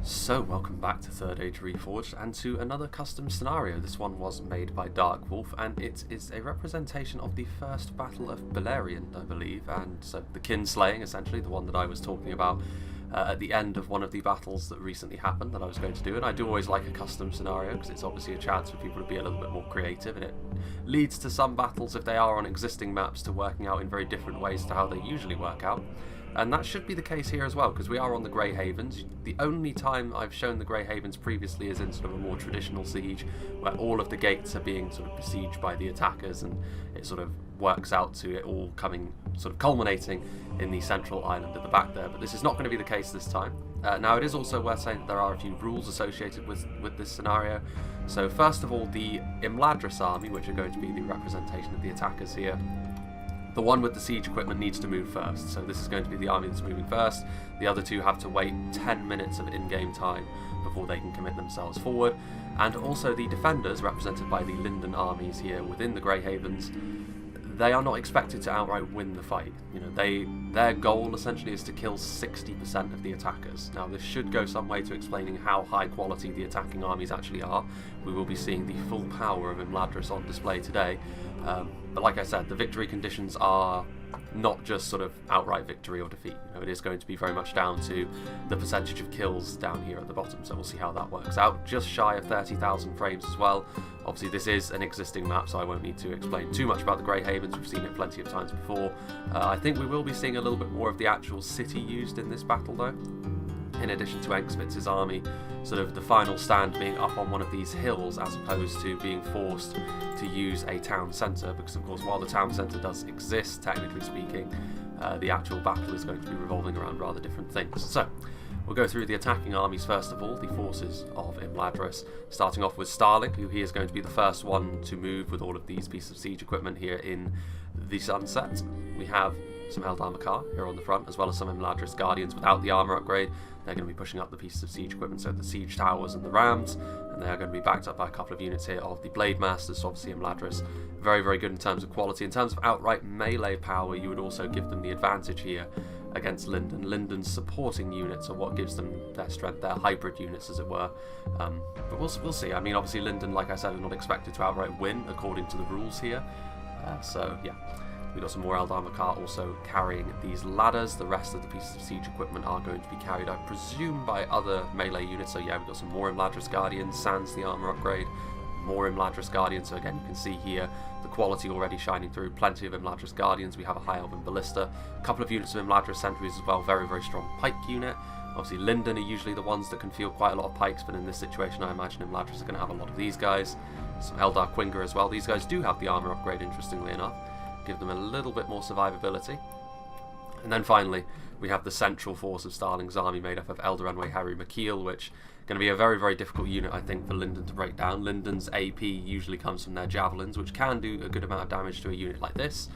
So, welcome back to Third Age Reforged and to another custom scenario. This one was made by Dark Wolf and it is a representation of the first Battle of Beleriand, I believe, and so the Kinslaying, essentially, the one that I was talking about at the end of one of the battles that recently happened that I was going to do. And I do always like a custom scenario because it's obviously a chance for people to be a little bit more creative, and it leads to some battles, if they are on existing maps, to working out in very different ways to how they usually work out. And that should be the case here as well, because we are on the Grey Havens. The only time I've shown the Grey Havens previously is in sort of a more traditional siege, where all of the gates are being sort of besieged by the attackers, and it sort of works out to it all coming, sort of culminating in the central island at the back there. But this is not going to be the case this time. Now, it is also worth saying that there are a few rules associated with this scenario. So first of all, the Imladris army, which are going to be the representation of the attackers here, the one with the siege equipment needs to move first, so this is going to be the army that's moving first. The other two have to wait 10 minutes of in-game time before they can commit themselves forward. And also the defenders, represented by the Linden armies here within the Grey Havens, they are not expected to outright win the fight. You know, their goal essentially is to kill 60% of the attackers. Now, this should go some way to explaining how high quality the attacking armies actually are. We will be seeing the full power of Imladris on display today. But like I said, the victory conditions are not just sort of outright victory or defeat. You know, it is going to be very much down to the percentage of kills down here at the bottom, so we'll see how that works out. Just shy of 30,000 frames as well. Obviously this is an existing map, so I won't need to explain too much about the Grey Havens. We've seen it plenty of times before. I think we will be seeing a little bit more of the actual city used in this battle though. In addition to Engsvitz's army, sort of the final stand being up on one of these hills as opposed to being forced to use a town centre, because of course while the town centre does exist, technically speaking, the actual battle is going to be revolving around rather different things. So, we'll go through the attacking armies first of all, the forces of Imladris, starting off with Starling, who he is going to be the first one to move with all of these pieces of siege equipment here in the sunset. We have some Eldar Makar here on the front, as well as some Imladris Guardians without the armour upgrade. They're going to be pushing up the pieces of siege equipment, so the siege towers and the rams, and they are going to be backed up by a couple of units here of the Blade Masters. So obviously Imladris, very, very good in terms of quality. In terms of outright melee power, you would also give them the advantage here against Linden. Linden's supporting units are what gives them their strength, their hybrid units as it were. But we'll see. I mean, obviously Linden, like I said, are not expected to outright win according to the rules here. So yeah. We've got some more Eldar Makar also carrying these ladders. The rest of the pieces of siege equipment are going to be carried, I presume, by other melee units. So yeah, we've got some more Imladris Guardians, sans the armour upgrade, more Imladris Guardians. So again, you can see here the quality already shining through. Plenty of Imladris Guardians. We have a High Elven Ballista, a couple of units of Imladris Sentries as well. Very, very strong pike unit. Obviously, Linden are usually the ones that can field quite a lot of pikes, but in this situation, I imagine Imladris are going to have a lot of these guys. Some Eldar Quinga as well. These guys do have the armour upgrade, interestingly enough. Give them a little bit more survivability. And then finally, we have the central force of Starling's army made up of Eldarenwe Haru Makeel, which is going to be a very, very difficult unit, I think, for Linden to break down. Linden's AP usually comes from their javelins, which can do a good amount of damage to a unit like this.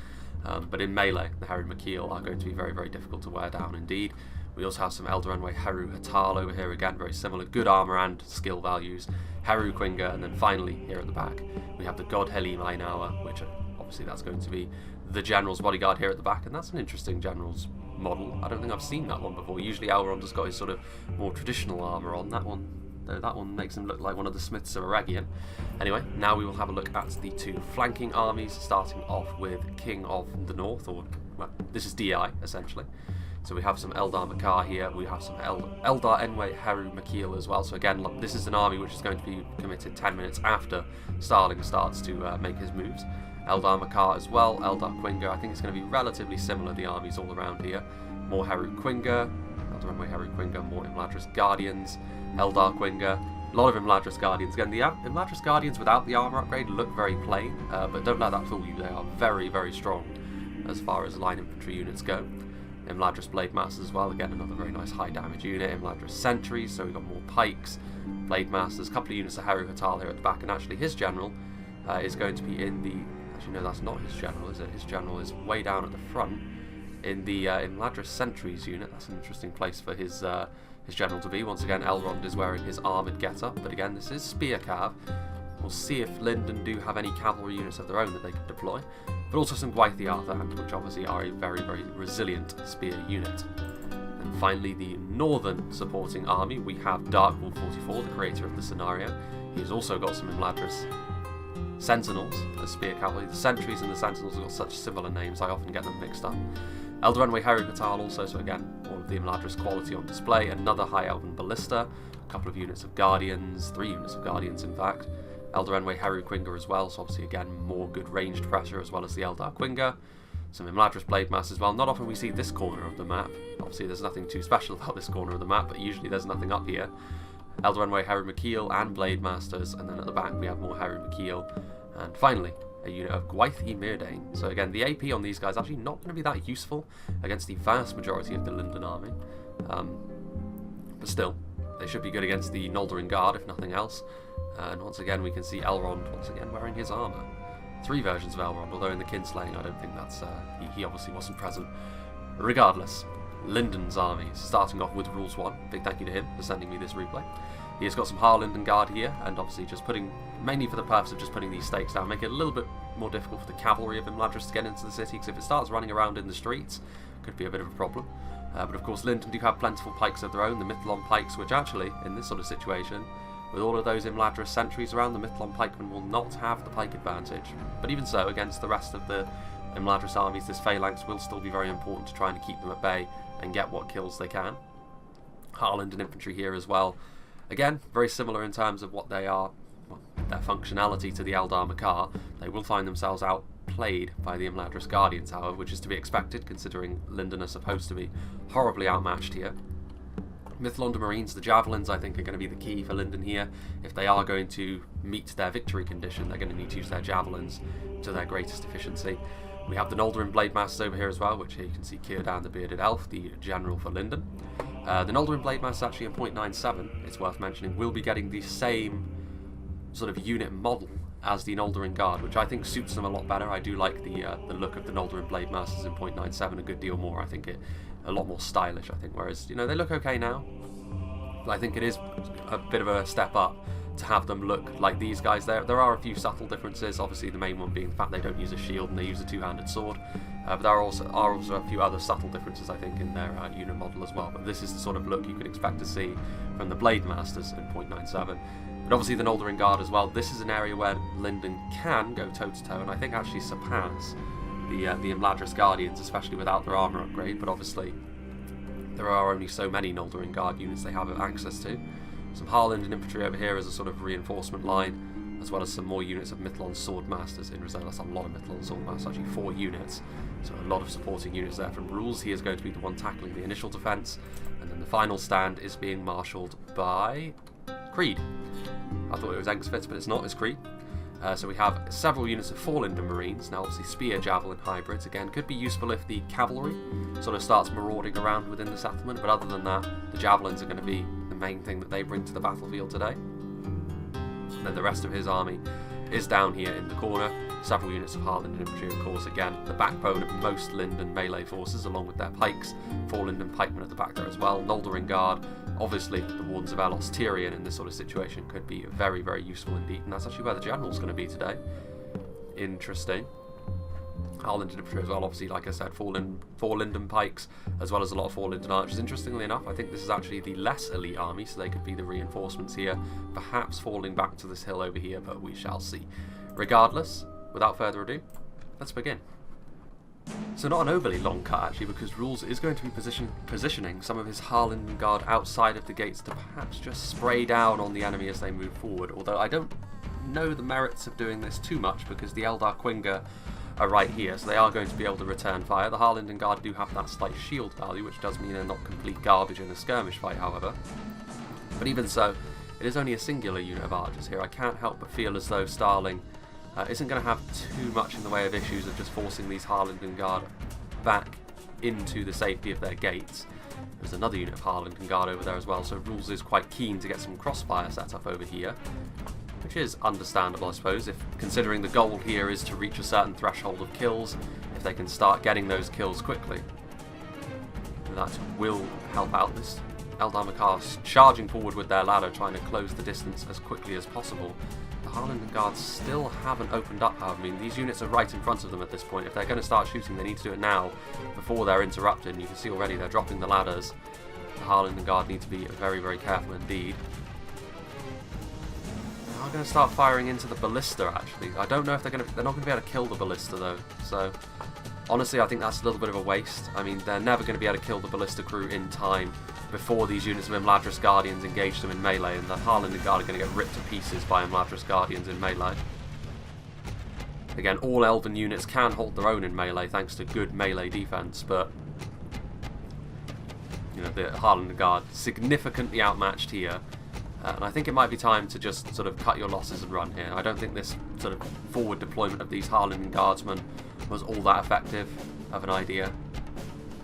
But in melee, the Haru Makeel are going to be very, very difficult to wear down indeed. We also have some Eldarenwe Haru Hatal over here, again, very similar, good armour and skill values. Haru Quinga, and then finally, here at the back, we have the God Helim Ainawa, which obviously that's going to be the General's bodyguard here at the back, and that's an interesting General's model. I don't think I've seen that one before. Usually Elrond has got his sort of more traditional armour on. That one makes him look like one of the Smiths of Eregion. Anyway, now we will have a look at the two flanking armies, starting off with King of the North, or, well, this is DI, essentially. So we have some Eldar Makar here, we have some Eldarenwe Haru Makeel as well. So again, this is an army which is going to be committed 10 minutes after Starling starts to make his moves. Eldar Makar as well, Eldar Quinga. I think it's going to be relatively similar, the armies all around here. More Haru Quinga, Eldarenwe Haru Quinga, more Imladris Guardians, Eldar Quinga. A lot of Imladris Guardians. Again, the Imladris Guardians without the armour upgrade look very plain, but don't let that fool you. They are very, very strong as far as line infantry units go. Imladris Blade Masters as well, again another very nice high damage unit. Imladris Sentries, so we've got more pikes, Blade Masters, a couple of units of Haru Hatal here at the back, and actually his general is going to be in the... Actually no, that's not his general, is it? His general is way down at the front in the Imladris Sentries unit. That's an interesting place for his general to be. Once again, Elrond is wearing his armoured getup, but again this is Spear Cav. We'll see if Linden do have any cavalry units of their own that they can deploy, but also some Gwaithir, which obviously are a very, very resilient spear unit. And Finally, the northern supporting army, we have Darkwolf 44, the creator of the scenario. He's also got some Imladris Sentinels as spear cavalry. The sentries and the sentinels have got such similar names, I often get them mixed up. Eldarenwe Heru Patal also, so again, all of the Imladris quality on display. Another High Elven Ballista, a couple of units of Guardians, 3 units of Guardians in fact. Eldarenwe Heru Quinga as well, so obviously again, more good ranged pressure as well as the Eldar Quinga. Some Imladris Blade Mass as well. Not often we see this corner of the map. Obviously there's nothing too special about this corner of the map, but usually there's nothing up here. Eldarenwe Heru Makeel and Blade Masters, and then at the back we have more Heru Makeel. And finally, a unit of Gwaith y Myrdain. So again, the AP on these guys actually not going to be that useful against the vast majority of the Linden army. But still, they should be good against the Noldorin Guard, if nothing else. And once again, we can see Elrond once again wearing his armour. 3 versions of Elrond, although in the Kinslaying I don't think that's... he obviously wasn't present. Regardless, Linden's army, starting off with Rules 1. Big thank you to him for sending me this replay. He has got some Linden Guard here, and obviously just putting, mainly for the purpose of just putting these stakes down, make it a little bit more difficult for the cavalry of Imladris to get into the city, because if it starts running around in the streets, it could be a bit of a problem. But of course Linden do have plentiful pikes of their own, the Mithlon pikes, which actually, in this sort of situation, with all of those Imladris sentries around, the Mithlon pikemen will not have the pike advantage. But even so, against the rest of the Imladris armies, this phalanx will still be very important to trying to keep them at bay and get what kills they can. Linden infantry here as well. Again, very similar in terms of what they are, well, their functionality to the Eldar Makar. They will find themselves outplayed by the Imladris Guardians, however, which is to be expected, considering Linden are supposed to be horribly outmatched here. Mithlonder Marines, the Javelins, I think are going to be the key for Linden here. If they are going to meet their victory condition, they're going to need to use their Javelins to their greatest efficiency. We have the Noldorin Blade Masters over here as well, which here you can see Círdan the Bearded Elf, the general for Linden. The Noldorin Blade Masters actually in 0.97, it's worth mentioning, will be getting the same sort of unit model as the Noldorin Guard, which I think suits them a lot better. I do like the look of the Noldorin Blade Masters in 0.97 a good deal more. I think it a lot more stylish, I think, whereas, you know, they look okay now, but I think it is a bit of a step up to have them look like these guys. There are a few subtle differences, obviously the main one being the fact they don't use a shield and they use a 2-handed sword, but there are also a few other subtle differences, I think, in their unit model as well. But this is the sort of look you could expect to see from the Blade Masters in 0.97. But obviously the Noldorin Guard as well, this is an area where Linden can go toe-to-toe and I think actually surpass the Imladris Guardians, especially without their armour upgrade, but obviously there are only so many Noldorin Guard units they have access to. Some Linden infantry over here as a sort of reinforcement line, as well as some more units of Mithlon Sword Masters in reserve. That's a lot of Mithlon Sword Masters, actually 4 units, so a lot of supporting units there from Rules. He is going to be the one tackling the initial defence, and then the final stand is being marshalled by Creed. I thought it was Engsfitz, but it's not, it's Creed. So we have several units of 4 Linden Marines. Now obviously Spear, Javelin hybrids, again, could be useful if the cavalry sort of starts marauding around within the settlement, but other than that, the Javelins are going to be the main thing that they bring to the battlefield today. And then the rest of his army is down here in the corner. Several units of Linden infantry, of course, again, the backbone of most Linden melee forces, along with their pikes. 4 Linden pikemen at the back there as well. Noldorin Guard, obviously the Wardens of Elos. Tyrion in this sort of situation could be very, very useful indeed, and that's actually where the general's going to be today. Interesting. Linden infantry as well, obviously, like I said, 4 Linden pikes, as well as a lot of 4 Linden archers. Interestingly enough, I think this is actually the less elite army, so they could be the reinforcements here, perhaps falling back to this hill over here, but we shall see. Regardless, without further ado, let's begin. So not an overly long cut actually, because Rules is going to be positioning some of his Linden Guard outside of the gates to perhaps just spray down on the enemy as they move forward, although I don't know the merits of doing this too much because the Eldar Quinga are right here, so they are going to be able to return fire. The Linden Guard do have that slight shield value, which does mean they're not complete garbage in a skirmish fight, however. But even so, it is only a singular unit of archers here. I can't help but feel as though Starling isn't going to have too much in the way of issues of just forcing these Linden Guard back into the safety of their gates. There's another unit of Linden Guard over there as well, so Rules is quite keen to get some crossfire set up over here, which is understandable, I suppose, if considering the goal here is to reach a certain threshold of kills. If they can start getting those kills quickly, that will help out this Eldar Makar charging forward with their ladder, trying to close the distance as quickly as possible. Harlingen Guards still haven't opened up, however. I mean, these units are right in front of them at this point. If they're going to start shooting, they need to do it now before they're interrupted. And you can see already they're dropping the ladders. The Harlingen Guard need to be very, very careful indeed. I'm going to start firing into the ballista, actually. I don't know if they're not going to be able to kill the ballista, though. So, honestly, I think that's a little bit of a waste. I mean, they're never going to be able to kill the ballista crew in time before these units of Imladris Guardians engage them in melee, and the Harlingen Guard are going to get ripped to pieces by Imladris Guardians in melee. Again, all Elven units can hold their own in melee thanks to good melee defense, but you know, the Harlingen Guard significantly outmatched here. And I think it might be time to just sort of cut your losses and run here. I don't think this sort of forward deployment of these Harlingen Guardsmen was all that effective of an idea.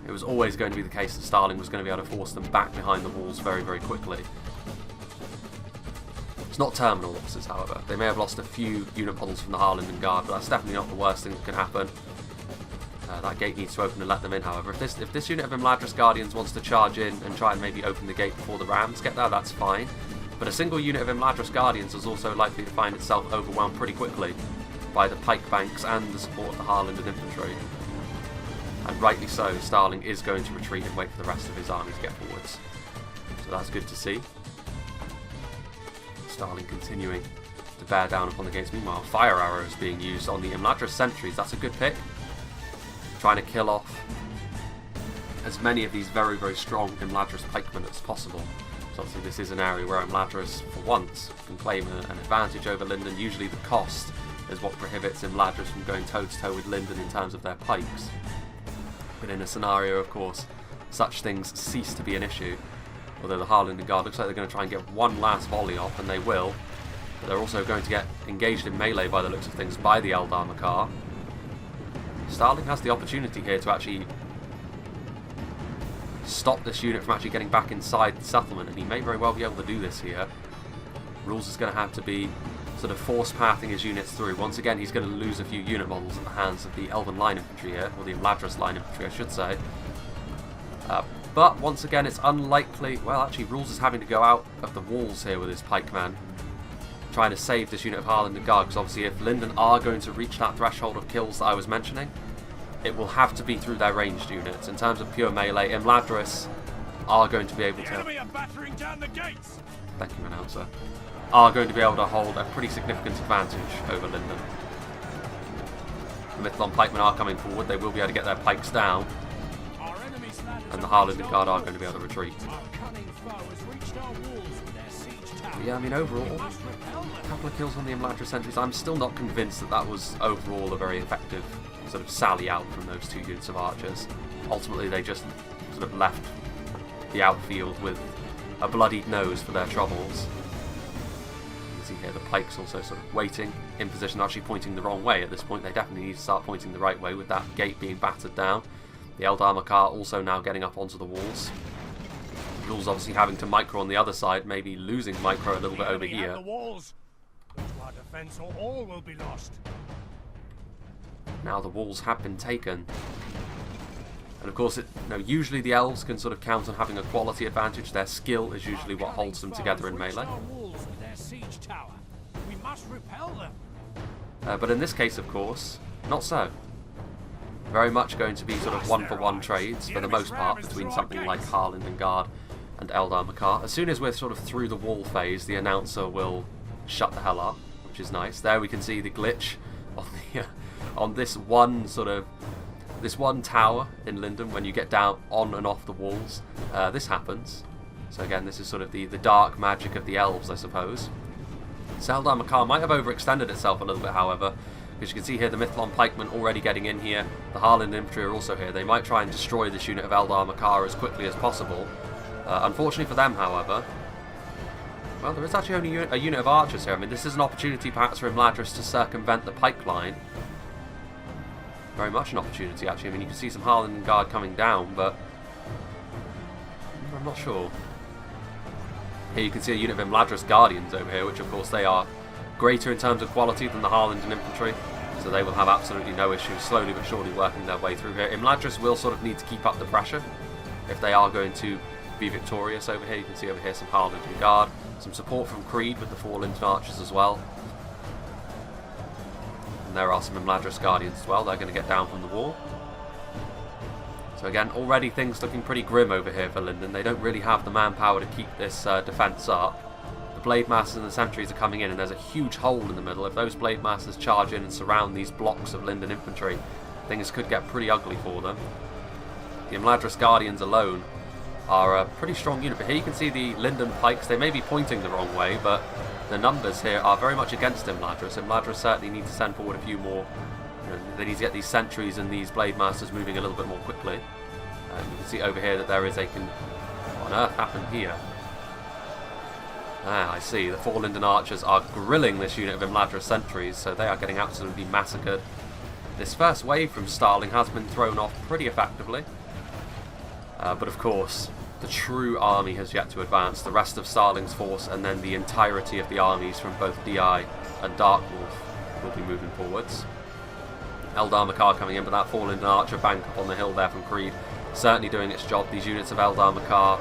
It was always going to be the case that Starling was going to be able to force them back behind the walls very, very quickly. It's not terminal losses, however. They may have lost a few unit models from the Harlingen Guard, but that's definitely not the worst thing that can happen. That gate needs to open and let them in, however. If this unit of Imladris Guardians wants to charge in and try and maybe open the gate before the Rams get there, that's fine. But a single unit of Imladris Guardians is also likely to find itself overwhelmed pretty quickly by the pike banks and the support of the Harlingen infantry. And rightly so, Starling is going to retreat and wait for the rest of his army to get forwards. So that's good to see. Starling continuing to bear down upon the gates. Meanwhile, fire arrows being used on the Imladris sentries. That's a good pick. Trying to kill off as many of these very, very strong Imladris pikemen as possible. So obviously this is an area where Imladris, for once, can claim an advantage over Linden. Usually the cost is what prohibits Imladris from going toe-to-toe with Linden in terms of their pikes. But in a scenario, of course, such things cease to be an issue. Although the Harlingen Guard looks like they're going to try and get one last volley off, and they will. But they're also going to get engaged in melee by the looks of things by the Eldar Makar. Starling has the opportunity here to actually stop this unit from actually getting back inside the settlement, and he may very well be able to do this here. Rules is going to have to be sort of force pathing his units through. Once again, he's going to lose a few unit models at the hands of the Elven Line Infantry here, or the Imladris Line Infantry, I should say. But once again, it's unlikely. Well, actually, Rules is having to go out of the walls here with his pikeman, trying to save this unit of Harlingen Guard, because obviously if Linden are going to reach that threshold of kills that I was mentioning, it will have to be through their ranged units. In terms of pure melee, Imladris are going to be able to... enemy are battering down the gates! Thank you, announcer. Are going to be able to hold a pretty significant advantage over Linden. The Mithlon pikemen are coming forward. They will be able to get their pikes down. And the Harlingen Guard are going to be able to retreat. But yeah, I mean, overall, a couple of kills on the Imladris sentries. I'm still not convinced that that was overall a very effective sort of sally out from those two units of archers. Ultimately, they just sort of left the outfield with a bloodied nose for their troubles. You can see here the pikes also sort of waiting in position, actually pointing the wrong way at this point. They definitely need to start pointing the right way with that gate being battered down. The Eldar Makar also now getting up onto the walls. Rules obviously having to micro on the other side, maybe losing micro a little bit over here. The walls. Our defense or all will be lost. Now the walls have been taken. And of course, usually the elves can sort of count on having a quality advantage. Their skill is usually what holds them together in melee. We must repel them. But in this case, of course, not so. Very much going to be sort of one-for-one trades, for the most part, between something like Harlingen Guard and Eldar Makar. As soon as we're sort of through the wall phase, the announcer will shut the hell up, which is nice. There we can see the glitch on the on this one tower in Linden when you get down on and off the walls. This happens. So again, this is sort of the dark magic of the elves, I suppose. Eldar Makar might have overextended itself a little bit, however. As you can see here, the Mithlon pikemen already getting in here. The Harlingen infantry are also here. They might try and destroy this unit of Eldar Makar as quickly as possible. Unfortunately for them, however, well, there is actually only a unit of archers here. I mean, this is an opportunity perhaps for Imladris to circumvent the pike line. Very much an opportunity, actually. I mean, you can see some Harlingen Guard coming down, but I'm not sure. Here you can see a unit of Imladris Guardians over here, which of course they are greater in terms of quality than the Harlingen infantry, so they will have absolutely no issues slowly but surely working their way through here. Imladris will sort of need to keep up the pressure if they are going to be victorious over here. You can see over here some Harlingen Guard, some support from Creed with the 4 Linden archers as well. And there are some Imladris Guardians as well. They're going to get down from the wall. So again, already things looking pretty grim over here for Linden. They don't really have the manpower to keep this defence up. The Blade Masters and the Sentries are coming in, and there's a huge hole in the middle. If those Blade Masters charge in and surround these blocks of Linden infantry, things could get pretty ugly for them. The Imladris Guardians alone are a pretty strong unit, but here you can see the Linden Pikes. They may be pointing the wrong way, but the numbers here are very much against Imladris. Imladris certainly need to send forward a few more. They need to get these Sentries and these Blade Masters moving a little bit more quickly. You can see over here that there is a... What on earth happened here? Ah, I see. The 4 Linden Archers are grilling this unit of Imladris Sentries, so they are getting absolutely massacred. This first wave from Starling has been thrown off pretty effectively. But of course, the true army has yet to advance. The rest of Starling's force and then the entirety of the armies from both DI and Darkwolf will be moving forwards. Eldar Makar coming in, but that 4 Linden Archer bank up on the hill there from Creed certainly doing its job. These units of Eldar Makar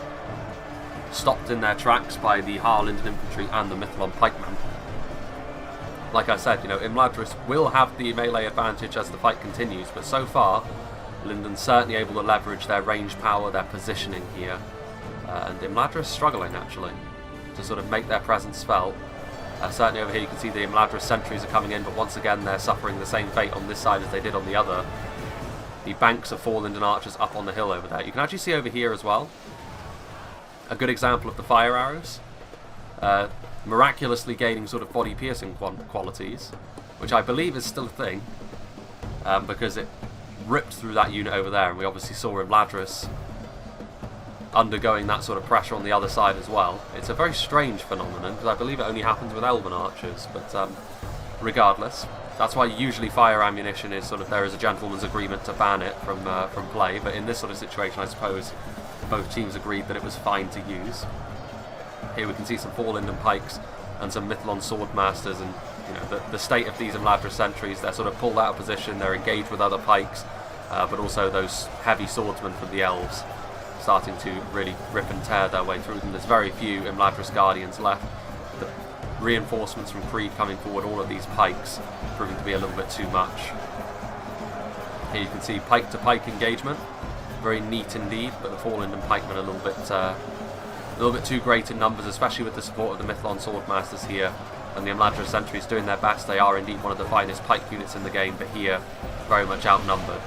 stopped in their tracks by the Linden infantry and the Mithlon pikemen. Like I said, Imladris will have the melee advantage as the fight continues, but so far Linden's certainly able to leverage their range power, their positioning here, and Imladris struggling actually to sort of make their presence felt. Certainly over here you can see the Imladris Sentries are coming in, but once again they're suffering the same fate on this side as they did on the other. The banks of 4 Linden Archers up on the hill over there. You can actually see over here as well a good example of the fire arrows, miraculously gaining sort of body piercing qualities, which I believe is still a thing, because it ripped through that unit over there, and we obviously saw Imladris undergoing that sort of pressure on the other side as well. It's a very strange phenomenon, because I believe it only happens with Elven Archers, but regardless, that's why usually fire ammunition is sort of, there is a gentleman's agreement to ban it from play, but in this sort of situation I suppose both teams agreed that it was fine to use. Here we can see some 4 Linden Pikes and some Mithlon Swordmasters, and the state of these Imladris Sentries, they're sort of pulled out of position, they're engaged with other pikes, but also those heavy swordsmen from the elves starting to really rip and tear their way through them. There's very few Imladris Guardians left. The reinforcements from Creed coming forward, all of these pikes proving to be a little bit too much. Here you can see pike to pike engagement, very neat indeed, but the 4 Linden pikemen a little bit too great in numbers, especially with the support of the Mithlon Swordmasters here, and the Imladris Sentries doing their best. They are indeed one of the finest pike units in the game, but here very much outnumbered.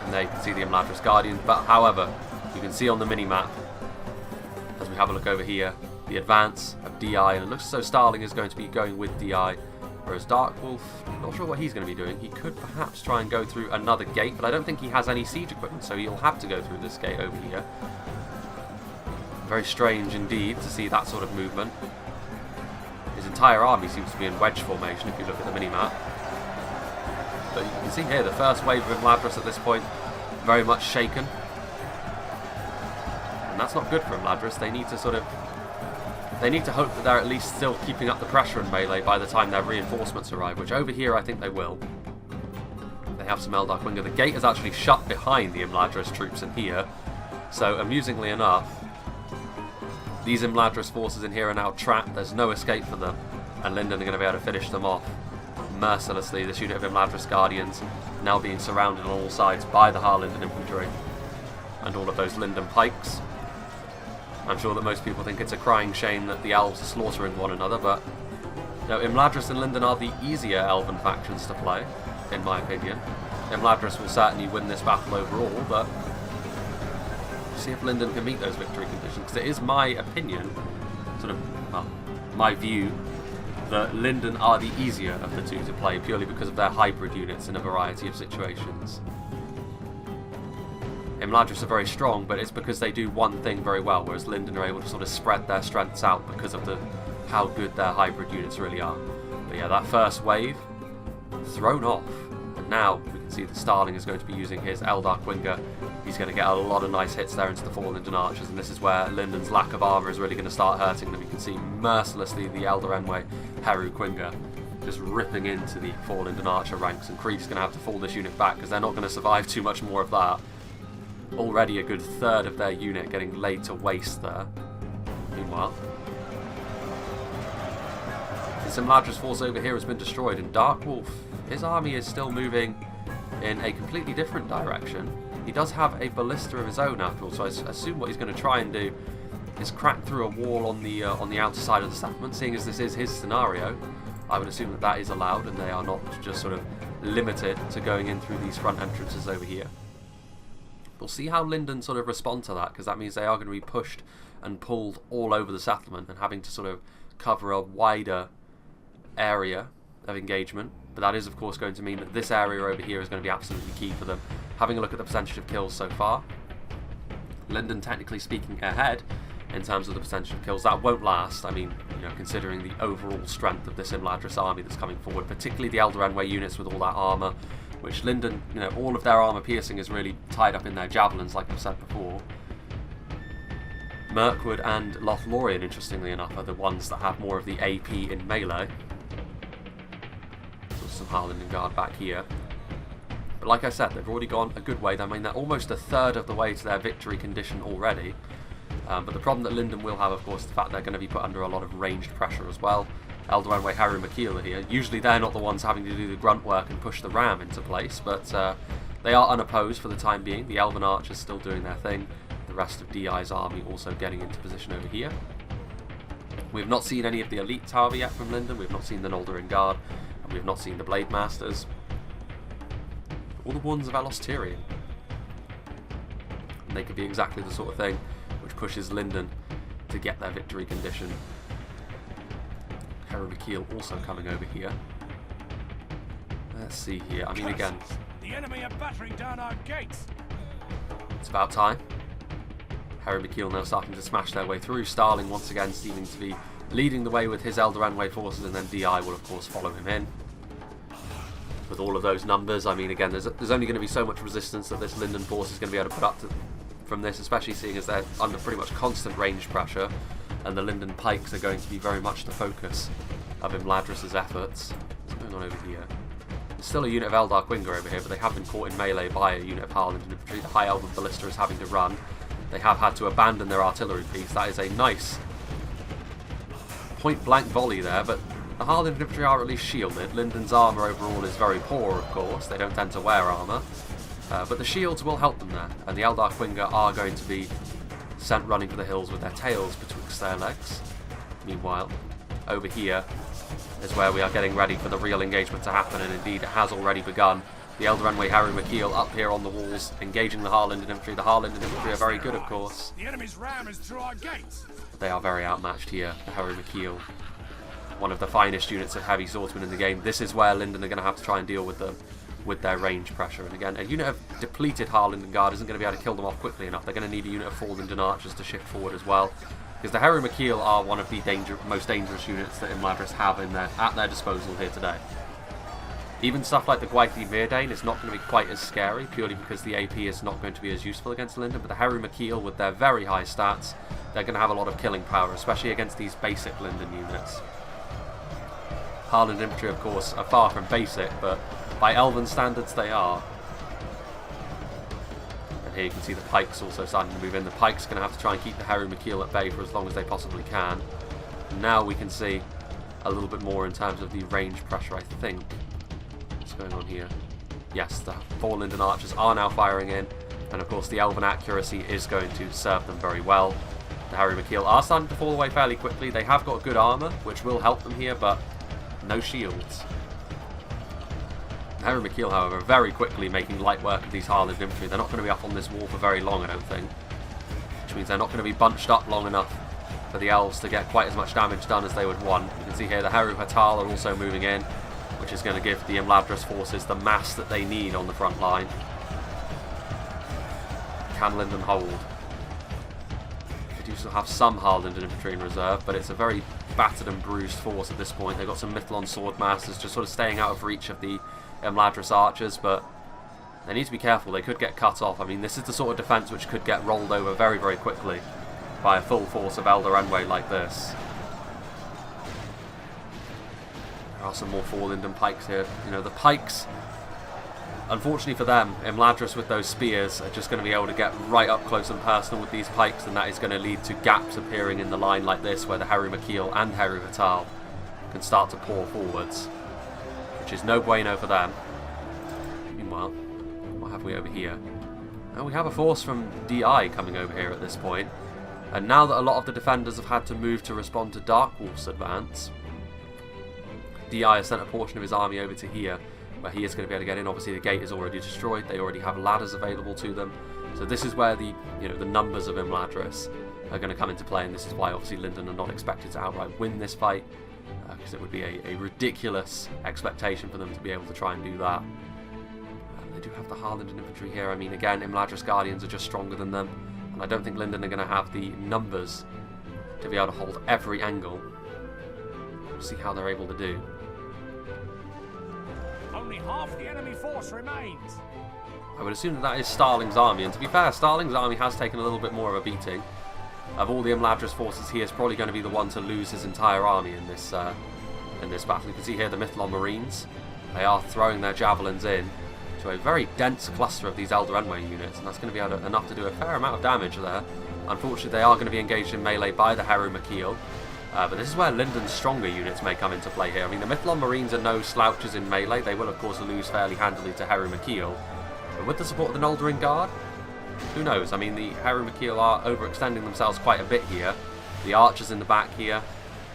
And there you can see the Imladris Guardians, but however, you can see on the mini-map, as we have a look over here, the advance of DI, and it looks as though Starling is going to be going with DI, whereas Darkwolf, not sure what he's going to be doing. He could perhaps try and go through another gate, but I don't think he has any siege equipment, so he'll have to go through this gate over here. Very strange indeed to see that sort of movement. His entire army seems to be in wedge formation if you look at the mini-map. But you can see here the first wave of Imladris at this point, very much shaken. And that's not good for Imladris. They need to hope that they're at least still keeping up the pressure in melee by the time their reinforcements arrive, which over here I think they will. They have some Eldar Winger. The gate is actually shut behind the Imladris troops in here, so amusingly enough, these Imladris forces in here are now trapped. There's no escape for them, and Linden are going to be able to finish them off mercilessly. This unit of Imladris Guardians now being surrounded on all sides by the Linden infantry and all of those Linden pikes. I'm sure that most people think it's a crying shame that the elves are slaughtering one another, but Imladris and Linden are the easier elven factions to play, in my opinion. Imladris will certainly win this battle overall, but see if Linden can meet those victory conditions, because it is my opinion, my view, that Linden are the easier of the two to play, purely because of their hybrid units in a variety of situations. Imladris are very strong, but it's because they do one thing very well, whereas Linden are able to sort of spread their strengths out because of how good their hybrid units really are. But yeah, that first wave, thrown off. And now we can see that Starling is going to be using his Eldar Winger. He's going to get a lot of nice hits there into the 4 Linden Archers, and this is where Linden's lack of armour is really going to start hurting them. You can see mercilessly the Eldar Enway Heru Winger just ripping into the 4 Linden Archer ranks, and Creed's going to have to fall this unit back because they're not going to survive too much more of that. Already a good third of their unit getting laid to waste there. Meanwhile, This Imladris force over here has been destroyed, and Dark Wolf, his army is still moving in a completely different direction. He does have a ballista of his own after all, so I assume what he's going to try and do is crack through a wall on the outer side of the settlement. Seeing as this is his scenario, I would assume that that is allowed, and they are not just sort of limited to going in through these front entrances over here. We'll see how Linden sort of respond to that, because that means they are going to be pushed and pulled all over the settlement and having to sort of cover a wider area of engagement. But that is of course going to mean that this area over here is going to be absolutely key for them. Having a look at the percentage of kills so far, Linden technically speaking ahead in terms of the percentage of kills. That won't last, I mean, you know, considering the overall strength of this Imladris army that's coming forward, particularly the Elder Enway units with all that armour, which Linden, you know, all of their armour piercing is really tied up in their javelins, like I've said before. Mirkwood and Lothlorien, interestingly enough, are the ones that have more of the AP in melee. So some Harlingen Guard back here. But like I said, they've already gone a good way. I mean, they're almost a third of the way to their victory condition already. But the problem that Linden will have, of course, is the fact they're going to be put under a lot of ranged pressure as well. Elder Enway, Harry McKeel are here. Usually they're not the ones having to do the grunt work and push the ram into place, but they are unopposed for the time being. The Elven Archers still doing their thing. The rest of DI's army also getting into position over here. We've not seen any of the elites, however, yet from Linden. We've not seen the Noldorin Guard, and we've not seen the Blade Masters, or the ones of Elos Tyrion. And they could be exactly the sort of thing which pushes Linden to get their victory condition. Harry McKeel also coming over here. Let's see here. I mean, again, the enemy are battering down our gates. It's about time. Harry McKeel now starting to smash their way through. Starling once again seeming to be leading the way with his Elder Enway forces, and then DI will of course follow him in. With all of those numbers, I mean, again, there's only going to be so much resistance that this Linden force is going to be able to put up from this, especially seeing as they're under pretty much constant range pressure, and the Linden pikes are going to be very much the focus of Imladris' efforts. What's going on over here? There's still a unit of Eldar Winger over here, but they have been caught in melee by a unit of Harland infantry. The High Elven Ballista is having to run. They have had to abandon their artillery piece. That is a nice point-blank volley there, but the Harland infantry are at least shielded. Linden's armour overall is very poor, of course. They don't tend to wear armour. But the shields will help them there, and the Eldar Winger are going to be sent running for the hills with their tails betwixt their legs. Meanwhile, over here is where we are getting ready for the real engagement to happen, and indeed it has already begun. The Elder Enway Harry McKeel up here on the walls, engaging the Harland infantry. The Harland infantry are very good, of course. The enemy's ram is through our gates. They are very outmatched here, the Harry McKeel. One of the finest units of heavy swordsmen in the game. This is where Linden are going to have to try and deal with them, with their range pressure. And again, a unit of depleted Harland Guard isn't going to be able to kill them off quickly enough. They're going to need a unit of Linden Archers to shift forward as well, because the Harry McKeel are one of the most dangerous units that Imladris have at their disposal here today. Even stuff like the Gwaithri Meardane is not going to be quite as scary, purely because the AP is not going to be as useful against Linden, but the Harry McKeel, with their very high stats, they're going to have a lot of killing power, especially against these basic Linden units. Harland infantry, of course, are far from basic, but by Elven standards they are. And here you can see the pikes also starting to move in. The pikes are going to have to try and keep the Harry McKeel at bay for as long as they possibly can. And now we can see a little bit more in terms of the range pressure, I think. What's going on here? Yes, the 4 Linden Archers are now firing in, and of course the Elven accuracy is going to serve them very well. The Harry McKeel are starting to fall away fairly quickly. They have got good armour, which will help them here, but no shields. Harry McKeel, however, very quickly making light work of these Harland infantry. They're not going to be up on this wall for very long, I don't think. Which means they're not going to be bunched up long enough for the elves to get quite as much damage done as they would want. You can see here the Heru Hatal are also moving in, which is going to give the Imladris forces the mass that they need on the front line. Can Linden hold? They do still have some Harland infantry in reserve, but it's a very battered and bruised force at this point. They've got some Mithlon Swordmasters just sort of staying out of reach of the Imladris archers, but they need to be careful. They could get cut off. I mean, this is the sort of defence which could get rolled over very, very quickly by a full force of Elder Enway like this. There are some more 4 Linden pikes here. You know, the pikes, unfortunately for them, Imladris with those spears are just going to be able to get right up close and personal with these pikes, and that is going to lead to gaps appearing in the line like this, where the Harry McKeel and Harry Vital can start to pour forwards, which is no bueno for them. Meanwhile, what have we over here? And we have a force from DI coming over here at this point. And now that a lot of the defenders have had to move to respond to Dark Wolf's advance, DI has sent a portion of his army over to here, where he is going to be able to get in. Obviously the gate is already destroyed, they already have ladders available to them. So this is where the the numbers of Imladris are going to come into play, and this is why obviously Linden are not expected to outright win this fight, because it would be a ridiculous expectation for them to be able to try and do that. They do have the Linden infantry here. I mean, again, Imladris Guardians are just stronger than them, and I don't think Linden are going to have the numbers to be able to hold every angle. We'll see how they're able to do. Only half the enemy force remains. I would assume that is Starling's army, and to be fair, Starling's army has taken a little bit more of a beating. Of all the Imladris forces, he is probably going to be the one to lose his entire army in this battle. You can see here the Mithlon Marines. They are throwing their javelins in to a very dense cluster of these Elder Enway units, and that's going to be enough to do a fair amount of damage there. Unfortunately, they are going to be engaged in melee by the Heru Makil, but this is where Linden's stronger units may come into play here. I mean, the Mithlon Marines are no slouches in melee. They will, of course, lose fairly handily to Heru Makil, but with the support of the Noldering Guard, who knows? I mean, the Heru Makil are overextending themselves quite a bit here. The archers in the back here.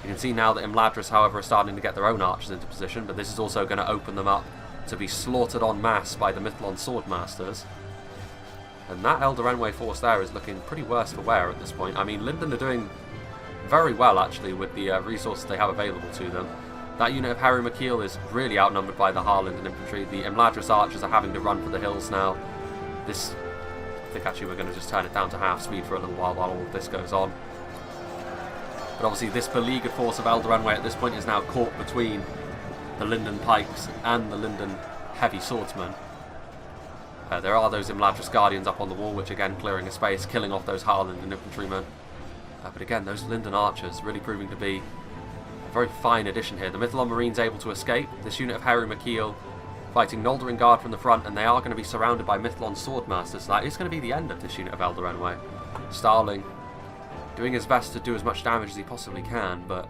You can see now that Imladris, however, are starting to get their own archers into position, but this is also going to open them up to be slaughtered en masse by the Mithlon Swordmasters. And that Elder Enway force there is looking pretty worse for wear at this point. I mean, Linden are doing very well, actually, with the resources they have available to them. That unit of Heru Makil is really outnumbered by the Linden infantry. The Imladris archers are having to run for the hills now. This, I think actually we're going to just turn it down to half speed for a little while all of this goes on. But obviously this beleaguered force of Elder Enway at this point is now caught between the Linden Pikes and the Linden Heavy Swordsmen. There are those Imladris Guardians up on the wall, which again clearing a space, killing off those Linden infantrymen. But again, those Linden archers really proving to be a very fine addition here. The Mithlon Marines able to escape. This unit of Heru Makil fighting Noldering Guard from the front, and they are going to be surrounded by Mithlon Swordmasters. So that is going to be the end of this unit of Elder Enway. Starling doing his best to do as much damage as he possibly can, but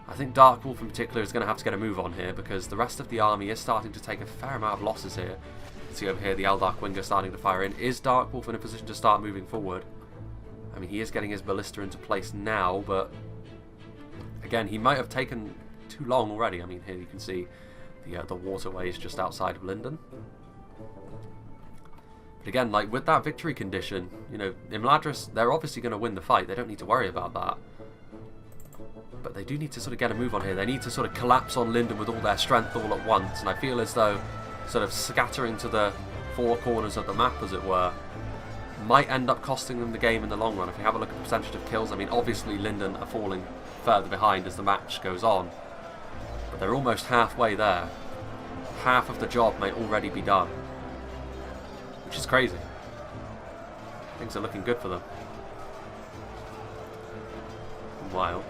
I think Dark Wolf in particular is going to have to get a move on here, because the rest of the army is starting to take a fair amount of losses here. See over here the Eldar Quinga starting to fire in. Is Dark Wolf in a position to start moving forward? I mean, he is getting his ballista into place now, but again, he might have taken too long already. I mean, here you can see the waterways just outside of Linden. But again, like with that victory condition, Imladris, they're obviously going to win the fight. They don't need to worry about that. But they do need to sort of get a move on here. They need to sort of collapse on Linden with all their strength all at once. And I feel as though sort of scattering to the four corners of the map, as it were, might end up costing them the game in the long run. If you have a look at the percentage of kills, I mean, obviously Linden are falling further behind as the match goes on. But they're almost halfway there. Half of the job may already be done, which is crazy. Things are looking good for them. Meanwhile,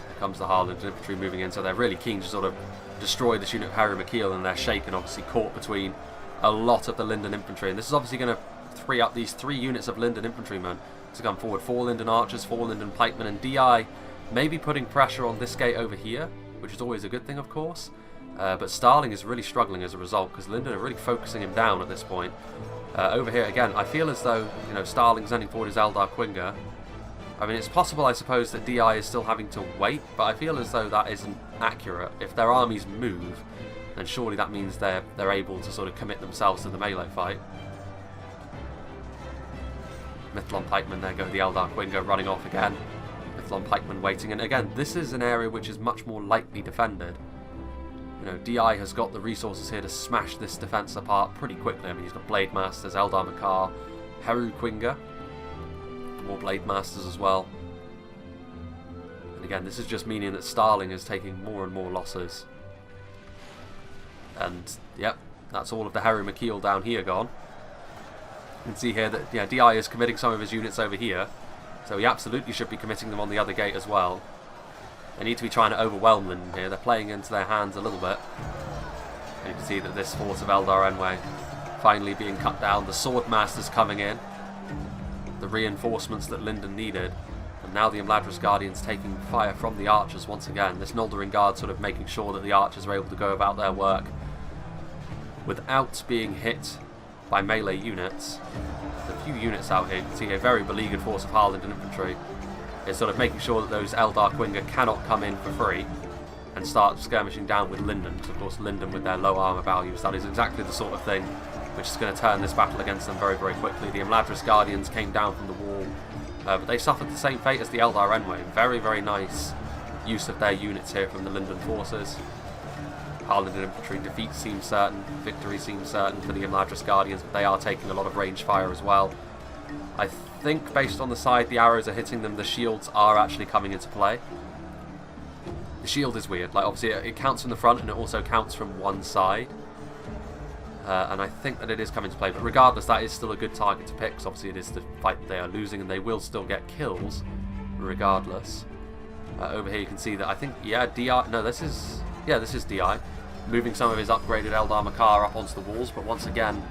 here comes the Linden infantry moving in, so they're really keen to sort of destroy this unit of Heru Makil, and they're shaken, obviously caught between a lot of the Linden infantry. And this is obviously going to free up these 3 units of Linden infantrymen to come forward. 4 Linden archers, 4 Linden pikemen, and DI maybe putting pressure on this gate over here, which is always a good thing, of course. But Starling is really struggling as a result, because Linden are really focusing him down at this point. Over here again, I feel as though Starling sending forward his Eldar Quinga. I mean, it's possible, I suppose, that DI is still having to wait, but I feel as though that isn't accurate. If their armies move, then surely that means they're able to sort of commit themselves to the melee fight. Mithlon pikemen, there go the Eldar Quinga running off again. Mithlon pikemen waiting, and again, this is an area which is much more lightly defended. DI has got the resources here to smash this defence apart pretty quickly. I mean, he's got Blade Masters, Eldar Makar, Heru Quinga, more Blade Masters as well. And again, this is just meaning that Starling is taking more and more losses. And, yep, that's all of the Heru Makil down here gone. You can see here that DI is committing some of his units over here, so he absolutely should be committing them on the other gate as well. They need to be trying to overwhelm Linden here. They're playing into their hands a little bit. And you can see that this force of Eldar Enway finally being cut down. The Swordmasters coming in. The reinforcements that Linden needed. And now the Imladris Guardians taking fire from the archers once again. This Noldorin Guard sort of making sure that the archers are able to go about their work without being hit by melee units. There's a few units out here. You can see a very beleaguered force of Harland infantry is sort of making sure that those Eldar Quinga cannot come in for free and start skirmishing down with Linden. Because of course Linden, with their low armour values, that is exactly the sort of thing which is going to turn this battle against them very, very quickly. The Imladris Guardians came down from the wall, but they suffered the same fate as the Eldar Enway. Very, very nice use of their units here from the Linden forces. Harland infantry defeat seems certain, victory seems certain for the Imladris Guardians, but they are taking a lot of range fire as well. I think based on the side the arrows are hitting them, the shields are actually coming into play. The shield is weird, like obviously it counts from the front and it also counts from one side. And I think that it is coming to play, but regardless, that is still a good target to pick, because obviously it is the fight that they are losing, and they will still get kills, regardless. Over here you can see that, I think, yeah, DI, no, this is DI, moving some of his upgraded Eldar Makar up onto the walls, but once again,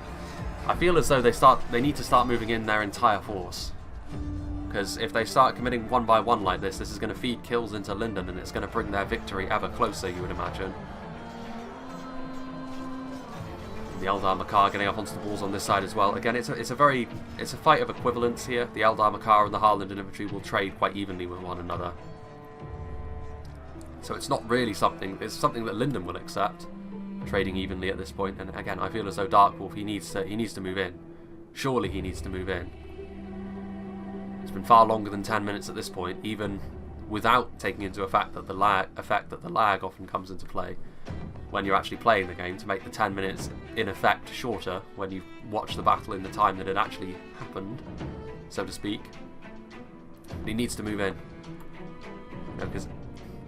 I feel as though they need to start moving in their entire force. Because if they start committing one by one like this is going to feed kills into Linden, and it's going to bring their victory ever closer, you would imagine. The Eldar Makar getting up onto the walls on this side as well. Again, it's a fight of equivalence here. The Eldar Makar and the Harland infantry will trade quite evenly with one another. So it's not really something. It's something that Linden will accept, trading evenly at this point. And again, I feel as though Dark Wolf he needs to move in. Surely he needs to move in. It's been far longer than 10 minutes at this point, even without taking into effect that the lag often comes into play when you're actually playing the game, to make the 10 minutes in effect shorter when you watch the battle in the time that it actually happened, so to speak. But he needs to move in, because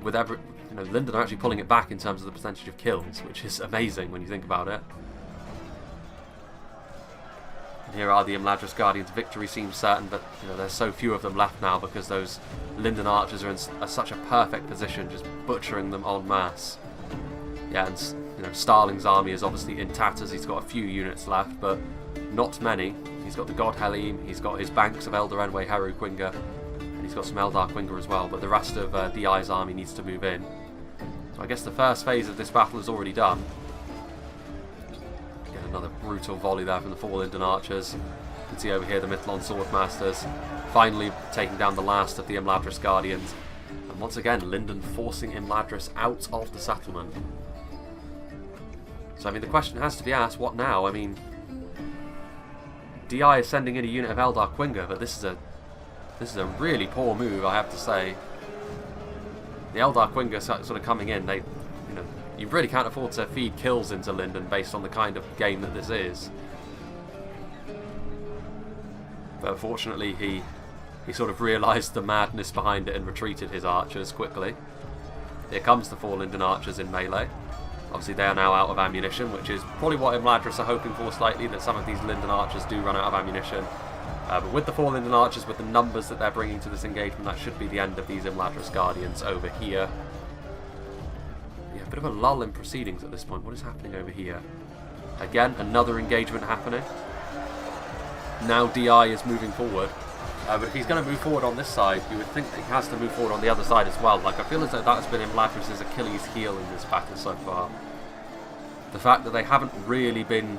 with Linden are actually pulling it back in terms of the percentage of kills, which is amazing when you think about it. And here are the Imladris Guardians. Victory seems certain, but there's so few of them left now because those Linden archers are in such a perfect position, just butchering them en masse. Yeah, and Starling's army is obviously in tatters. He's got a few units left, but not many. He's got the God Helim, he's got his banks of Eldar Enway Heru Quinga, and he's got some Eldar Quinga as well, but the rest of DI's army needs to move in. So I guess the first phase of this battle is already done. Get another brutal volley there from the 4 Linden archers. You can see over here the Mithlon Swordmasters finally taking down the last of the Imladris Guardians. And once again, Linden forcing Imladris out of the settlement. So I mean, the question has to be asked, what now? I mean, DI is sending in a unit of Eldar Quinga, but this is a really poor move, I have to say. The Eldar Quinga sort of coming in, you really can't afford to feed kills into Linden based on the kind of game that this is. But unfortunately, he sort of realised the madness behind it and retreated his archers quickly. Here comes the 4 Linden archers in melee. Obviously they are now out of ammunition, which is probably what Imladris are hoping for slightly, that some of these Linden archers do run out of ammunition. But with the 4 Linden archers, with the numbers that they're bringing to this engagement, that should be the end of these Imladris Guardians over here. Yeah, a bit of a lull in proceedings at this point. What is happening over here? Again, another engagement happening. Now DI is moving forward. But if he's going to move forward on this side, you would think that he has to move forward on the other side as well. Like, I feel as though that has been Imladris' Achilles heel in this battle so far. The fact that they haven't really been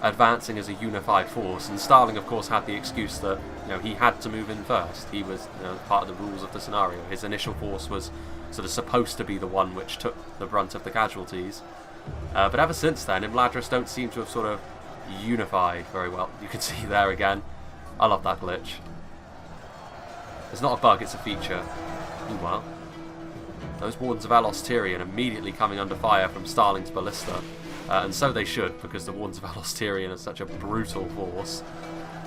advancing as a unified force, and Starling of course had the excuse that he had to move in first. He was part of the rules of the scenario. His initial force was sort of supposed to be the one which took the brunt of the casualties. But ever since then, Imladris don't seem to have sort of unified very well. You can see there again. I love that glitch. It's not a bug, it's a feature. Meanwhile, those Wardens of Alos Tyrian immediately coming under fire from Starling's ballista. And so they should, because the Wardens of Alos Tyrian are such a brutal force.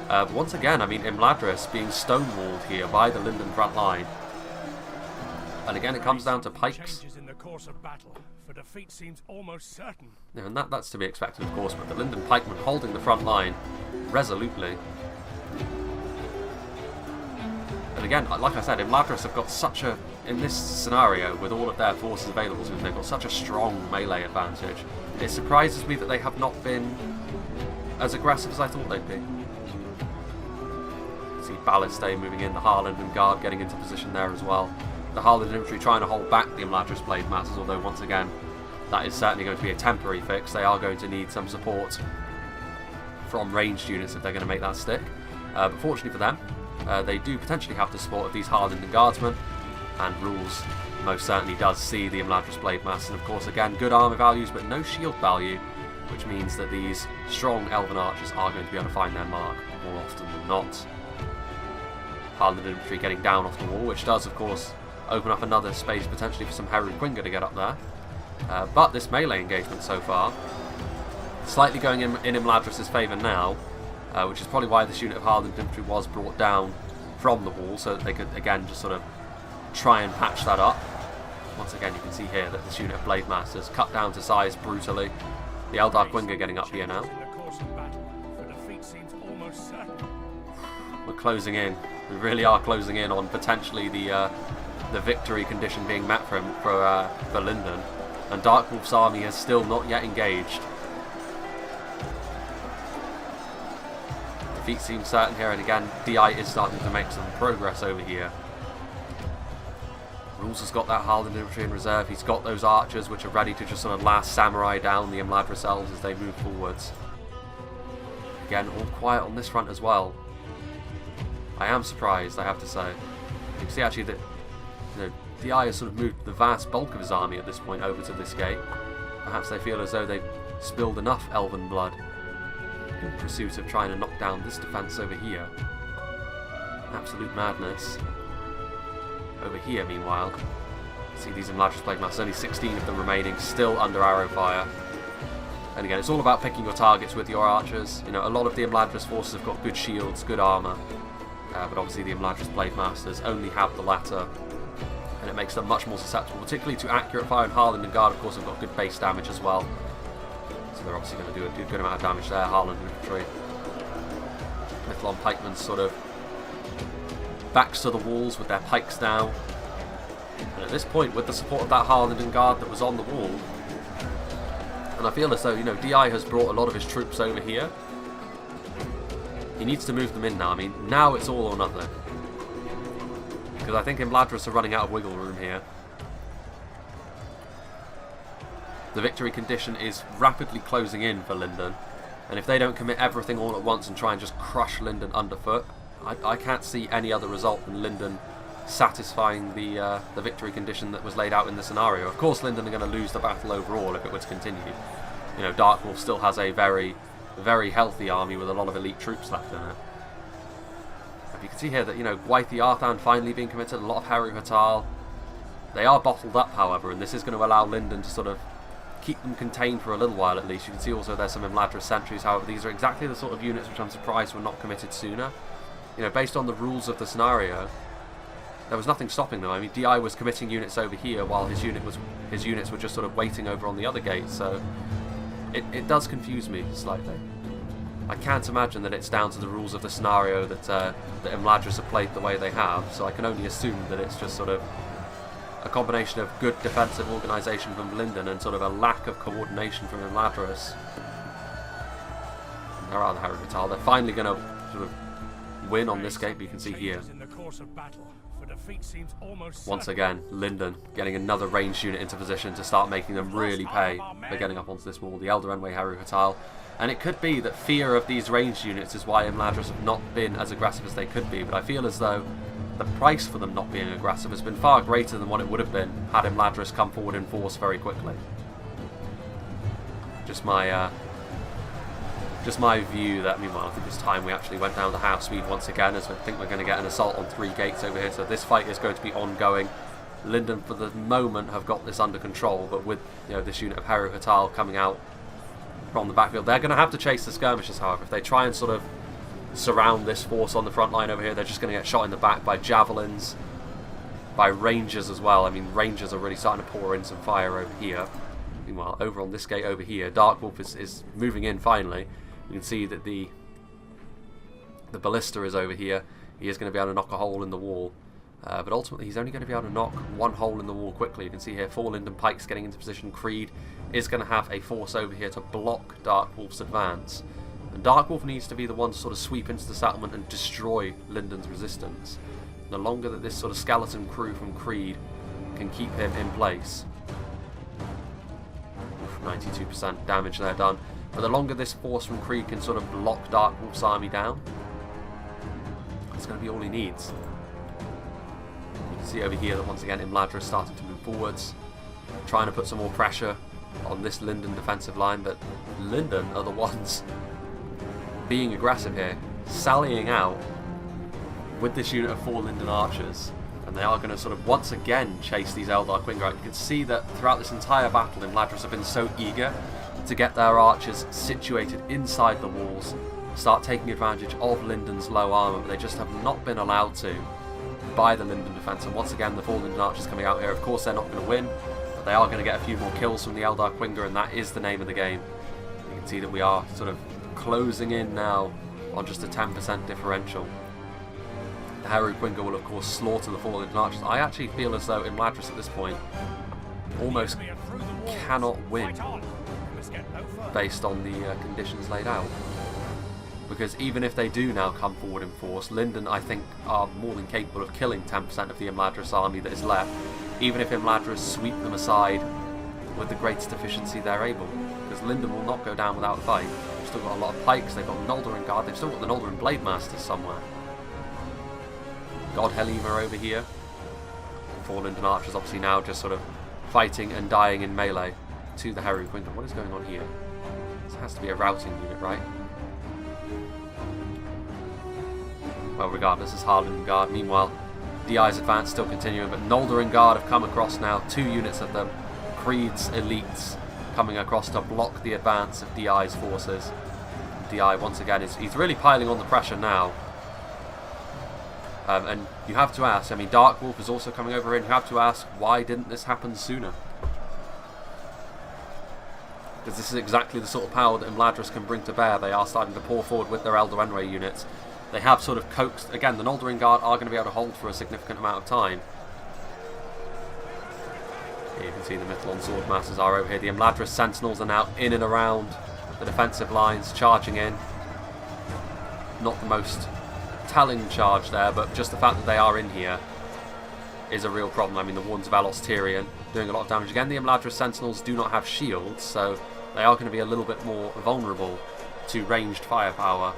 But once again, I mean, Imladris being stonewalled here by the Linden front line. And again, it comes down to pikes. In the course of battle, for defeat seems almost certain. Yeah, and that's to be expected, of course, but the Linden pikemen holding the front line resolutely. And again, like I said, Imladris have got such a, in this scenario, with all of their forces available to them, they've got such a strong melee advantage. It surprises me that they have not been as aggressive as I thought they'd be. See Ballistae moving in, the Harlenden Guard getting into position there as well. The Harlenden Infantry trying to hold back the Imladris Blade Masses, although once again, that is certainly going to be a temporary fix. They are going to need some support from ranged units if they're going to make that stick. But fortunately for them, they do potentially have the support of these Harlenden Guardsmen, and Rules most certainly does see the Imladris Blade Mass, and of course again good armour values but no shield value, which means that these strong Elven Archers are going to be able to find their mark more often than not. Harlenden Infantry getting down off the wall, which does of course open up another space potentially for some Herod-Quinga to get up there. But this melee engagement so far, slightly going in Imladris' favour now, which is probably why this unit of Harlenden Infantry was brought down from the wall, so that they could again just sort of try and patch that up. Once again you can see here that this unit of Blade Masters cut down to size brutally. The Eldar Quinga getting up here now. We're closing in. We really are closing in on potentially the victory condition being met for Linden. And Dark Wolf's army is still not yet engaged. Defeat seems certain here, and again DI is starting to make some progress over here. Rules has got that Harlenden Infantry in reserve. He's got those archers which are ready to just sort of last samurai down the Imladris elves as they move forwards. Again, all quiet on this front as well. I am surprised, I have to say. You can see actually that DI has sort of moved the vast bulk of his army at this point over to this gate. Perhaps they feel as though they've spilled enough elven blood in pursuit of trying to knock down this defence over here. Absolute madness. Over here, meanwhile, see these Imladris Blade Masses, only 16 of them remaining, still under arrow fire. And again, it's all about picking your targets with your archers. You know, a lot of the Imladris forces have got good shields, good armour, but obviously the Imladris Blade Masters only have the latter, and it makes them much more susceptible, particularly to accurate fire. And Harlenden Guard, of course, have got good base damage as well, so they're obviously going to do a good amount of damage there. Harlenden Infantry, Mithlon Pikemen sort of backs to the walls with their pikes now, and at this point with the support of that Harlenden Guard that was on the wall, and I feel as though, you know, DI has brought a lot of his troops over here. He needs to move them in now. I mean, now it's all or nothing, because I think Imladris are running out of wiggle room here. The victory condition is rapidly closing in for Linden, and if they don't commit everything all at once and try and just crush Linden underfoot, I can't see any other result than Linden satisfying the victory condition that was laid out in the scenario. Of course, Linden are going to lose the battle overall if it were to continue. You know, Dark Wolf still has a very, very healthy army with a lot of elite troops left in it. But you can see here that, you know, Gwaith the Arthan finally being committed, a lot of Haru Hatal. They are bottled up, however, and this is going to allow Linden to sort of keep them contained for a little while at least. You can see also there's some Imladris sentries, however these are exactly the sort of units which I'm surprised were not committed sooner. You know, based on the rules of the scenario, there was nothing stopping them. I mean, DI was committing units over here while his units were just sort of waiting over on the other gate, so it does confuse me slightly. I can't imagine that it's down to the rules of the scenario that Imladris have played the way they have, so I can only assume that it's just sort of a combination of good defensive organisation from Linden and sort of a lack of coordination from Imladris. There are the Haru Hatal. They're finally going to sort of win on this gate, but you can see here, once again, Linden getting another ranged unit into position to start making them really pay for getting up onto this wall. The Elder Enway Haru Hatal. And it could be that fear of these ranged units is why Imladris have not been as aggressive as they could be, but I feel as though the price for them not being aggressive has been far greater than what it would have been had Imladris come forward in force very quickly. Just my view that, meanwhile, I think it's time we actually went down the half speed once again, as I think we're going to get an assault on 3 gates over here, so this fight is going to be ongoing. Linden for the moment have got this under control, but with, you know, this unit of Haru Hatal coming out from the backfield, they're going to have to chase the skirmishers. However, if they try and sort of surround this force on the front line over here, they're just going to get shot in the back by javelins, by rangers as well. I mean, rangers are really starting to pour in some fire over here. Meanwhile, over on this gate over here, Dark Wolf is moving in finally. You can see that the ballista is over here. He is going to be able to knock a hole in the wall, but ultimately he's only going to be able to knock one hole in the wall quickly. You can see here 4 Linden pikes getting into position. Creed is going to have a force over here to block Dark Wolf's advance. And Darkwolf needs to be the one to sort of sweep into the settlement and destroy Linden's resistance. The longer that this sort of skeleton crew from Creed can keep him in place. 92% damage there done. But the longer this force from Creed can sort of lock Darkwolf's army down, that's going to be all he needs. You can see over here that once again Imladra is starting to move forwards, trying to put some more pressure on this Linden defensive line, but Linden are the ones being aggressive here, sallying out with this unit of 4 Linden archers, and they are going to sort of once again chase these Eldar Queen Guard. You can see that throughout this entire battle, Imladris have been so eager to get their archers situated inside the walls, start taking advantage of Linden's low armour, but they just have not been allowed to by the Linden defence. And once again, the 4 Linden archers coming out here. Of course, they're not going to win, but they are going to get a few more kills from the Eldar Quinga, and that is the name of the game. You can see that we are sort of closing in now on just a 10% differential. The Heru Quinga will of course slaughter the 4 Linden archers. I actually feel as though Imladris at this point almost cannot win based on the conditions laid out. Because even if they do now come forward in force, Linden, I think, are more than capable of killing 10% of the Imladris army that is left, even if Imladris sweep them aside with the greatest efficiency they're able. Because Linden will not go down without a fight. They've still got a lot of pikes, they've got Noldorin Guard, they've still got the Noldorin Blade Masters somewhere. God Helima over here. 4 Linden archers obviously now just sort of fighting and dying in melee to the Heru Quinta. What is going on here? This has to be a routing unit, right? Well, regardless, it's Harlan Guard. Meanwhile, DI's advance still continuing, but Noldorin Guard have come across now, 2 units of them. Creed's elites coming across to block the advance of DI's forces. DI, once again, he's really piling on the pressure now. And you have to ask, I mean, Darkwolf is also coming over here, and you have to ask, why didn't this happen sooner? Because this is exactly the sort of power that Imladris can bring to bear. They are starting to pour forward with their Eldorenre units. They have sort of coaxed, again, the Noldorin Guard are going to be able to hold for a significant amount of time. Here you can see the Mithlon Swordmasters are over here. The Imladris Sentinels are now in and around the defensive lines, charging in. Not the most telling charge there, but just the fact that they are in here is a real problem. I mean, the Wardens of Alos Tyrion doing a lot of damage. Again, the Imladris Sentinels do not have shields, so they are going to be a little bit more vulnerable to ranged firepower.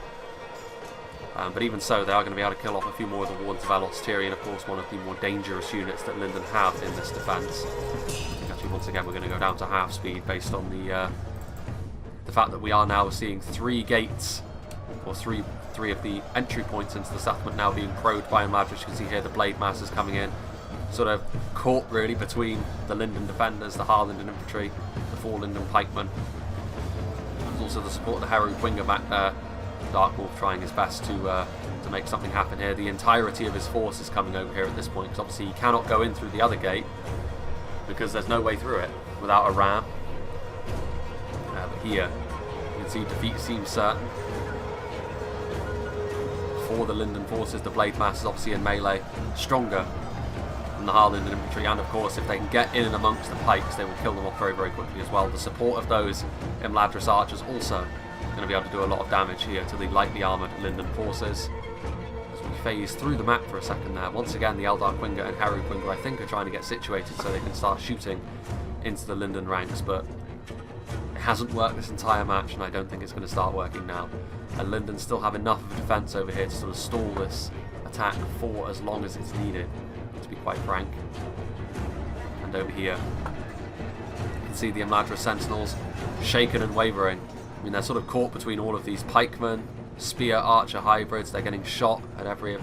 But even so, they are going to be able to kill off a few more of the Wardens of Alos Tyrion, of course, one of the more dangerous units that Linden have in this defence. Actually, once again, we're going to go down to half speed based on the fact that we are now seeing 3 gates, or three of the entry points into the settlement now being probed by Imladris. You can see here the Blade Masters coming in, sort of caught really between the Linden defenders, the Harlinden infantry, the 4 Linden pikemen. There's also the support of the Heru Quinga back there. Darkwolf trying his best to make something happen here. The entirety of his force is coming over here at this point, because obviously he cannot go in through the other gate because there's no way through it without a ram. But here you can see defeat seems certain for the Linden forces. The Blade Masters obviously in melee stronger than the Harlinden infantry, and of course if they can get in and amongst the pikes they will kill them off very, very quickly as well. The support of those Imladris archers also going to be able to do a lot of damage here to the lightly armoured Linden forces. As we phase through the map for a second there, once again the Eldar Quinga and Heru Quinga I think are trying to get situated so they can start shooting into the Linden ranks, but it hasn't worked this entire match, and I don't think it's going to start working now. And Linden still have enough of a defence over here to sort of stall this attack for as long as it's needed, to be quite frank. And over here you can see the Imladris Sentinels shaken and wavering. I mean, they're sort of caught between all of these pikemen, spear, archer hybrids. They're getting shot at every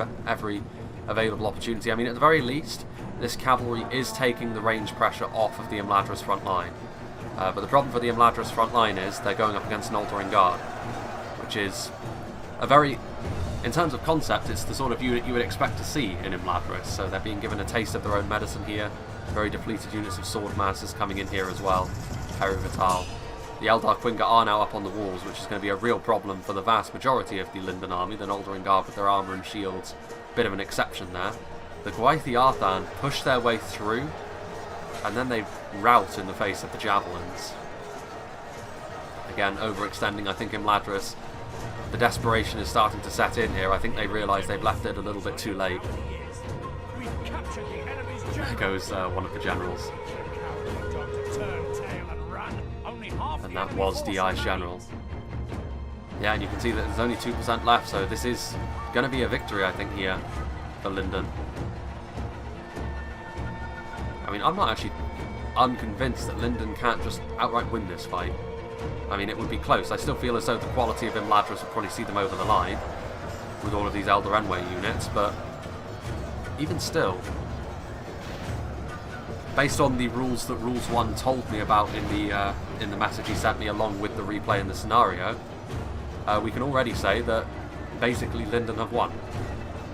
available opportunity. I mean, at the very least, this cavalry is taking the range pressure off of the Imladris front line. But the problem for the Imladris front line is they're going up against an Noldorin Guard, which is a very, in terms of concept, it's the sort of unit you would expect to see in Imladris. So they're being given a taste of their own medicine here. Very depleted units of Swordmasters coming in here as well. Very Vital. The Eldar Quinga are now up on the walls, which is going to be a real problem for the vast majority of the Linden army. The Noldorin Guard with their armour and shields, bit of an exception there. The Gwathi Arthan push their way through, and then they rout in the face of the javelins. Again, overextending. I think Imladris the desperation is starting to set in here. I think they realise they've left it a little bit too late. There goes one of the generals. And that was DI's general. Yeah, and you can see that there's only 2% left, so this is going to be a victory, I think, here for Linden. I mean, I'm not actually unconvinced that Linden can't just outright win this fight. I mean, it would be close. I still feel as though the quality of Imladris would probably see them over the line with all of these Elder Enway units, but even still, based on the rules that Rules 1 told me about in the message he sent me along with the replay in the scenario, we can already say that basically Linden have won.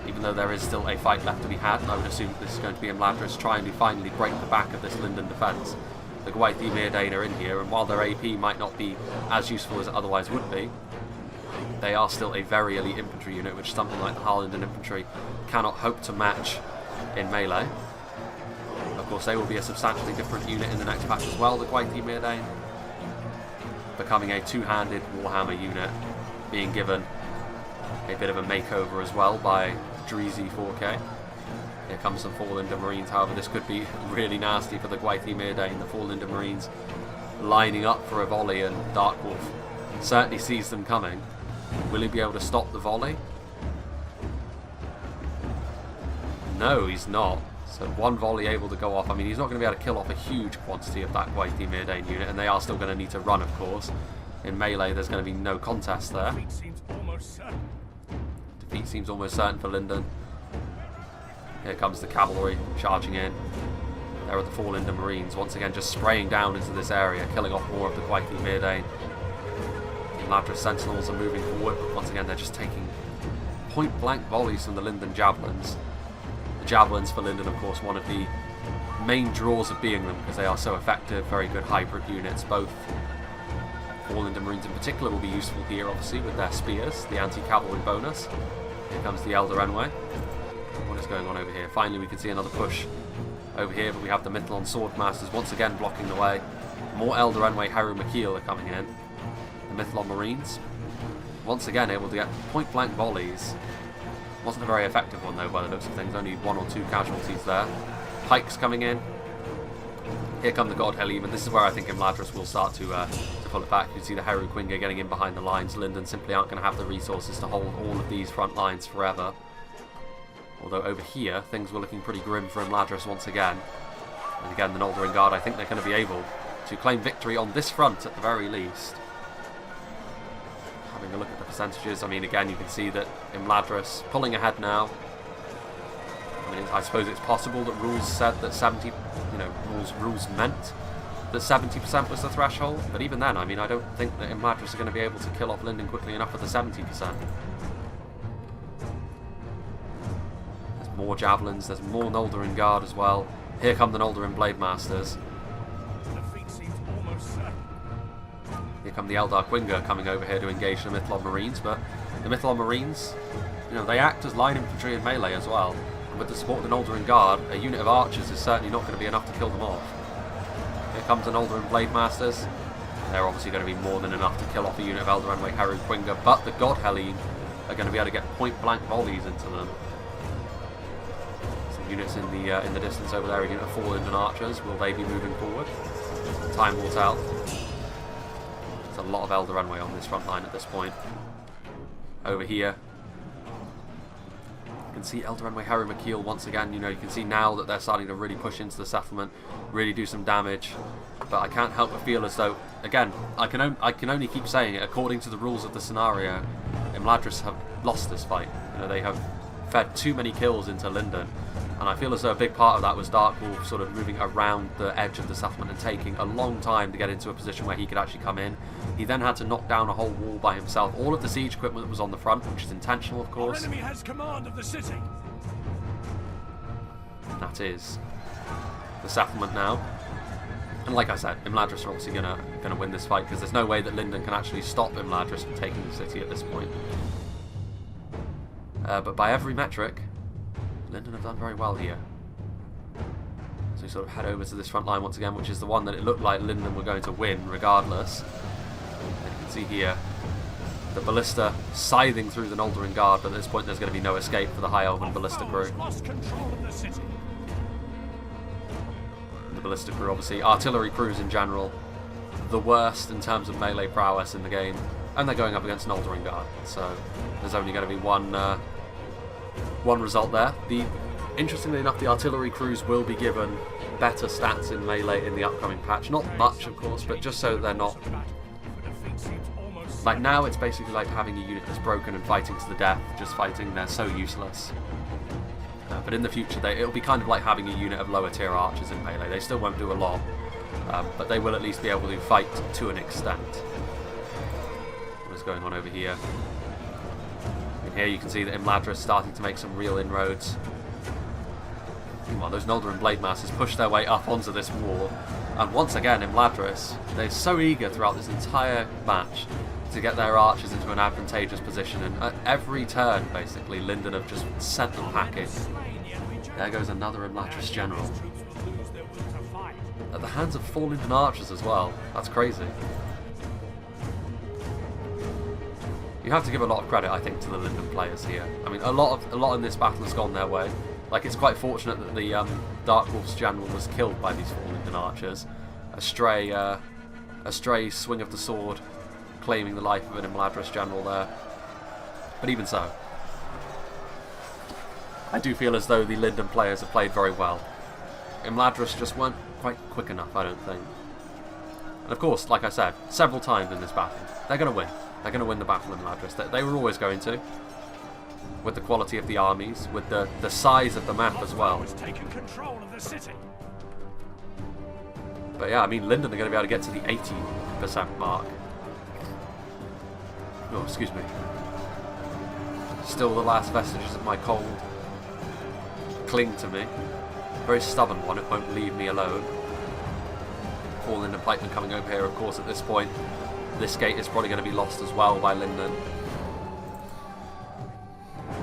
Even though there is still a fight left to be had, and I would assume that this is going to be Imladris trying to finally break the back of this Linden defence. The Gwaith'i Myrdain are in here, and while their AP might not be as useful as it otherwise would be, they are still a very elite infantry unit, which something like the Harlingen infantry cannot hope to match in melee. Of course, they will be a substantially different unit in the next patch as well, the Gwaith'i Myrdain, becoming a two-handed Warhammer unit, being given a bit of a makeover as well by Dreezy 4K. Here comes some 4 Linden Marines, however this could be really nasty for the Gwaith'i Myrdain. The 4 Linden Marines lining up for a volley, and Dark Wolf certainly sees them coming. Will he be able to stop the volley? No, he's not. So one volley able to go off. I mean, he's not going to be able to kill off a huge quantity of that Gwaith'i Myrdain unit, and they are still going to need to run, of course. In melee, there's going to be no contest there. Defeat seems almost certain. Defeat seems almost certain for Linden. Here comes the cavalry charging in. There are the 4 Linden Marines, once again just spraying down into this area, killing off more of the Gwaith'i Myrdain. The Imladris Sentinels are moving forward, but once again they're just taking point-blank volleys from the Linden Javelins. The Javelins for Linden, of course, one of the main draws of being them, because they are so effective, very good hybrid units. Both 4 Linden Marines in particular will be useful here, obviously, with their spears, the anti-cavalry bonus. Here comes the Elder Enway. What is going on over here? Finally, we can see another push over here, but we have the Mithlon Swordmasters once again blocking the way. More Elder Enway Haru Makil are coming in. The Mithlon Marines, once again able to get point-blank volleys. Wasn't a very effective one, though, by the looks of things. Only 1 or 2 casualties there. Pikes coming in. Here come the God Helim, and this is where I think Imladris will start to pull it back. You can see the Haru Quinga getting in behind the lines. Linden simply aren't going to have the resources to hold all of these front lines forever. Although over here, things were looking pretty grim for Imladris once again. And again, the Noldorin Guard, I think they're going to be able to claim victory on this front at the very least. Having a look at the percentages, I mean, again, you can see that Imladris pulling ahead now. I mean, I suppose it's possible that rules said that 70, rules meant that 70% was the threshold. But even then, I mean, I don't think that Imladris are going to be able to kill off Linden quickly enough for the 70%. More javelins, there's more Noldorin Guard as well. Here come the Noldorin Blade Masters. Defeat seems almost certain. Here come the Eldar Quinga coming over here to engage the Mithlon Marines, but the Mithlon Marines, they act as line infantry in melee as well. And with the support of the Noldorin Guard, a unit of archers is certainly not going to be enough to kill them off. Here comes the Noldorin Blade Masters. They're obviously going to be more than enough to kill off a unit of Elder Enway Haru Quinga, but the God Helim are going to be able to get point-blank volleys into them. Units in the distance over there, a unit of 4 Linden Archers. Will they be moving forward? Time will tell. There's a lot of Elder Enway on this front line at this point. Over here, you can see Elder Enway Haru Makil once again. You can see now that they're starting to really push into the settlement, really do some damage. But I can't help but feel as though, again, I can only keep saying it, according to the rules of the scenario, Imladris have lost this fight. They have fed too many kills into Linden. And I feel as though a big part of that was Dark Wolf sort of moving around the edge of the settlement and taking a long time to get into a position where he could actually come in. He then had to knock down a whole wall by himself. All of the siege equipment was on the front, which is intentional, of course. Our enemy has command of the city. And that is the settlement now. And like I said, Imladris are obviously gonna win this fight, because there's no way that Linden can actually stop Imladris from taking the city at this point. But by every metric, Linden have done very well here. So we sort of head over to this front line once again, which is the one that it looked like Linden were going to win regardless. And you can see here, The ballista scything through the Noldorin Guard, but at this point there's going to be no escape for the High Elven ballista crew. Lost control of the city. The ballista crew, obviously, artillery crews in general, the worst in terms of melee prowess in the game, and they're going up against Noldorin Guard, so there's only going to be one result there. Interestingly enough, the artillery crews will be given better stats in melee in the upcoming patch. Not much, of course, but just so they're not... Like now, it's basically like having a unit that's broken and fighting to the death, just fighting, they're so useless. But in the future, it'll be kind of like having a unit of lower tier archers in melee. They still won't do a lot, but they will at least be able to fight to an extent. What is going on over here? And here you can see that Imladra is starting to make some real inroads. Meanwhile, those Noldorin Blade Masters push their way up onto this wall, and once again, Imladris, they're so eager throughout this entire match to get their archers into an advantageous position, and at every turn, basically, Linden have just sent them packing. There goes another Imladris general. At the hands of 4 Linden archers as well. That's crazy. You have to give a lot of credit, I think, to the Linden players here. I mean, a lot in this battle has gone their way. Like, it's quite fortunate that the Dark Wolf's general was killed by these 4 Linden archers. A stray swing of the sword, claiming the life of an Imladris general there. But even so, I do feel as though the Linden players have played very well. Imladris just weren't quite quick enough, I don't think. And of course, like I said, several times in this battle, they're going to win. They're going to win the battle in Imladris. They were always going to. With the quality of the armies, with the size of the map as well. Control of the city. But yeah, I mean, Linden are going to be able to get to the 80% mark. Oh, excuse me. Still the last vestiges of my cold cling to me. Very stubborn one, it won't leave me alone. 4 Linden pikemen coming over here, of course, at this point. This gate is probably going to be lost as well by Linden.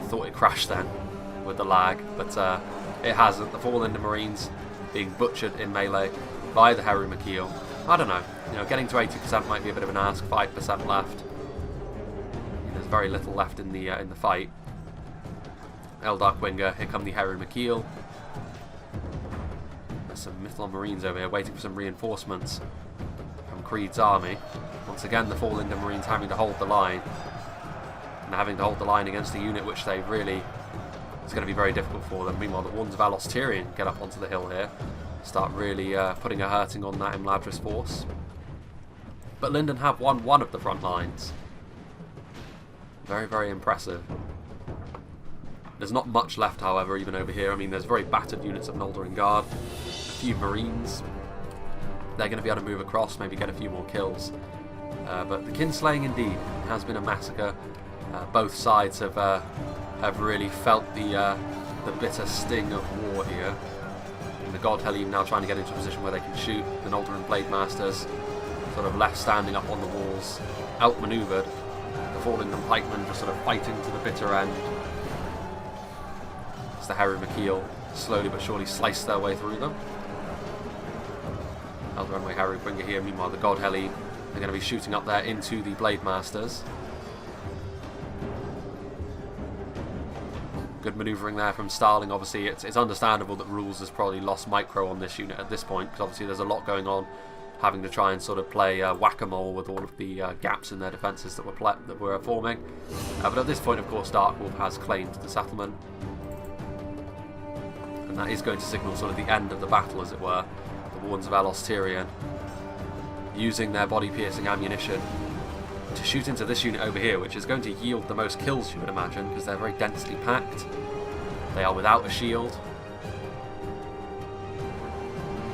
Thought it crashed then with the lag, but it hasn't. The 4 Linden Marines being butchered in melee by the Heru Makil. I don't know. You know, getting to 80% might be a bit of an ask. 5% left. There's very little left in the fight. Eldark Winger. Here come the Heru Makil. There's some Mythlon Marines over here waiting for some reinforcements from Creed's army. Once again, the 4 Linden Marines having to hold the line. And having to hold the line against a unit which they really... It's going to be very difficult for them. Meanwhile, the Wardens of Alos Tyrian get up onto the hill here. Start really putting a hurting on that Imladris force. But Linden have won one of the front lines. Very, very impressive. There's not much left, however, even over here. I mean, there's very battered units of Noldorin Guard. A few Marines. They're going to be able to move across, maybe get a few more kills. But the Kinslaying, indeed, has been a massacre. Both sides have really felt the bitter sting of war here. And the God Helene now trying to get into a position where they can shoot. The Noldorin Blade Masters sort of left standing up on the walls, outmaneuvered. The 4 Linden pikemen just sort of fighting to the bitter end. As the Heru Makil slowly but surely slice their way through them. Elder Runway Heru Bringer here. Meanwhile, the God Helene are going to be shooting up there into the Blade Masters. Good manoeuvring there from Starling. Obviously, it's understandable that Rules has probably lost micro on this unit at this point, because obviously there's a lot going on, having to try and sort of play whack-a-mole with all of the gaps in their defences that were forming. But at this point, of course, Dark Wolf has claimed the settlement, and that is going to signal sort of the end of the battle, as it were. The Wardens of Alos Tyrian using their body-piercing ammunition to shoot into this unit over here, which is going to yield the most kills, you would imagine, because they're very densely packed. They are without a shield.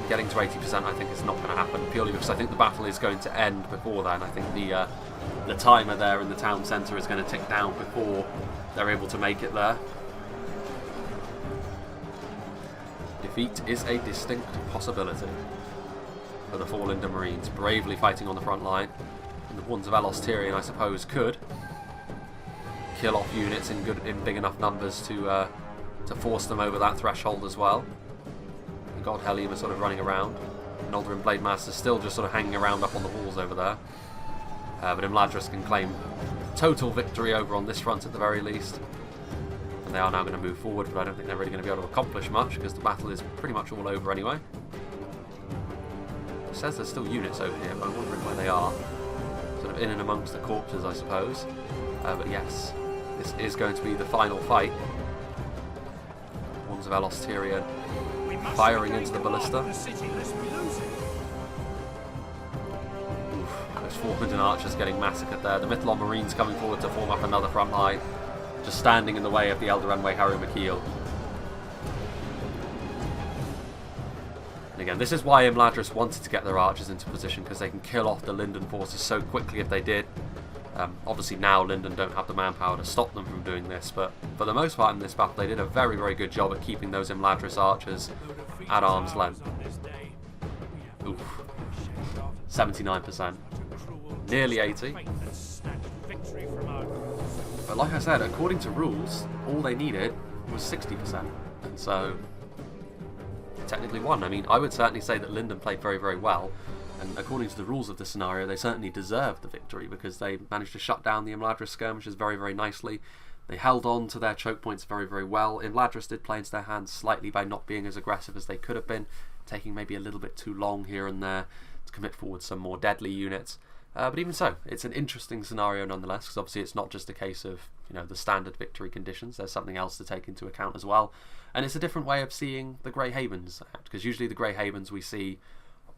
Getting to 80% I think is not going to happen, purely because I think the battle is going to end before then. I think the timer there in the town centre is going to tick down before they're able to make it there. Defeat is a distinct possibility for the 4 Linden Marines, bravely fighting on the front line. The Wardens of Alos Tyrian, I suppose, could kill off units in big enough numbers to force them over that threshold as well. The God Helene are sort of running around. Noldorin Blade Masters still just sort of hanging around up on the walls over there. But Imladris can claim total victory over on this front at the very least. And they are now going to move forward, but I don't think they're really going to be able to accomplish much because the battle is pretty much all over anyway. It says there's still units over here, but I'm wondering where they are. Sort of in and amongst the corpses, I suppose. But yes, this is going to be the final fight. Ones of Elos Tyrion firing into the ballista. Those 400 archers getting massacred there. The Mythalon Marines coming forward to form up another front line, just standing in the way of the Elder Renway Harry McKeel. And again, this is why Imladris wanted to get their archers into position, because they can kill off the Linden forces so quickly if they did. Obviously now Linden don't have the manpower to stop them from doing this, but for the most part in this battle they did a very, very good job at keeping those Imladris archers at arm's length. Oof. 79%. Nearly 80. But like I said, according to rules, all they needed was 60%. And so, technically won. I mean, I would certainly say that Linden played very, very well. And according to the rules of the scenario, they certainly deserved the victory because they managed to shut down the Imladris skirmishes very, very nicely. They held on to their choke points very, very well. Imladris did play into their hands slightly by not being as aggressive as they could have been, taking maybe a little bit too long here and there to commit forward some more deadly units. But even so, it's an interesting scenario nonetheless, because obviously it's not just a case of, you know, the standard victory conditions. There's something else to take into account as well. And it's a different way of seeing the Grey Havens act, because usually the Grey Havens we see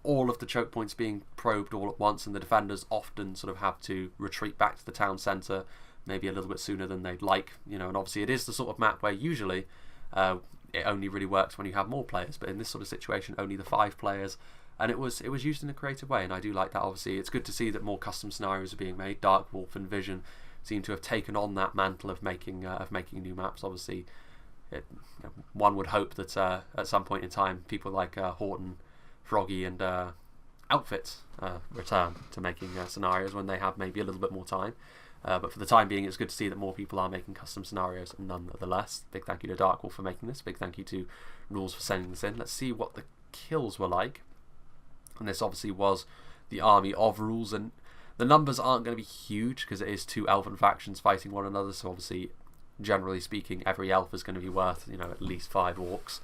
all of the choke points being probed all at once, and the defenders often sort of have to retreat back to the town centre maybe a little bit sooner than they'd like, you know. And obviously it is the sort of map where usually it only really works when you have more players, but in this sort of situation only the 5 players, and it was used in a creative way, and I do like that. Obviously it's good to see that more custom scenarios are being made. Dark Wolf and Vision seem to have taken on that mantle of making new maps. Obviously one would hope that at some point in time people like Horton, Froggy and Outfits return to making scenarios when they have maybe a little bit more time. But for the time being, it's good to see that more people are making custom scenarios nonetheless. Big thank you to Dark Wolf for making this. Big thank you to Rules for sending this in. Let's see what the kills were like. And this obviously was the army of Rules, and the numbers aren't going to be huge because it is 2 elven factions fighting one another, so obviously generally speaking every elf is going to be worth, you know, at least 5 orcs.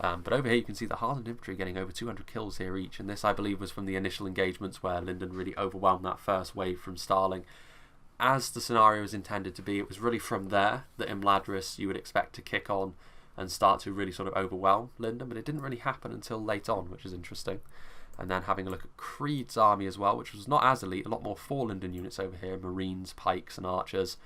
But over here you can see the hardened infantry getting over 200 kills here each, and this I believe was from the initial engagements where Linden really overwhelmed that first wave from Starling. As the scenario was intended to be, it was really from there that Imladris you would expect to kick on and start to really sort of overwhelm Linden, but it didn't really happen until late on, which is interesting. And then having a look at Creed's army as well, which was not as elite, a lot more 4 Linden units over here, Marines, Pikes and Archers.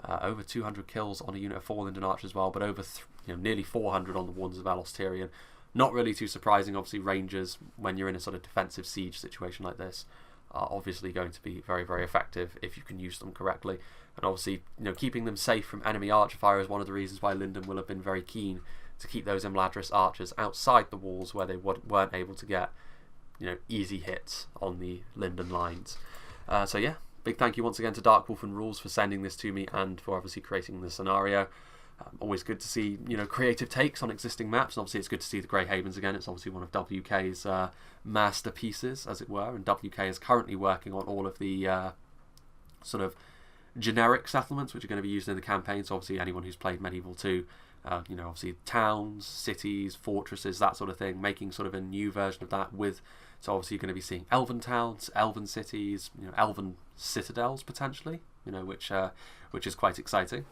Over 200 kills on a unit of 4 Linden Archers as well, but over nearly 400 on the Wardens of Elos Tyrion. Not really too surprising. Obviously Rangers, when you're in a sort of defensive siege situation like this, are obviously going to be very, very effective if you can use them correctly. And obviously, you know, keeping them safe from enemy archer fire is one of the reasons why Linden will have been very keen to keep those Imladris archers outside the walls where they weren't able to get, you know, easy hits on the Linden lines. So yeah, big thank you once again to Dark Wolf and Rules for sending this to me and for obviously creating the scenario. Always good to see, you know, creative takes on existing maps, and obviously it's good to see the Grey Havens again. It's obviously one of WK's masterpieces, as it were, and WK is currently working on all of the sort of generic settlements which are going to be used in the campaign. So obviously anyone who's played Medieval 2, you know, obviously towns, cities, fortresses, that sort of thing, making sort of a new version of that with, so obviously you're going to be seeing elven towns, elven cities, you know, elven citadels potentially, you know, which is quite exciting.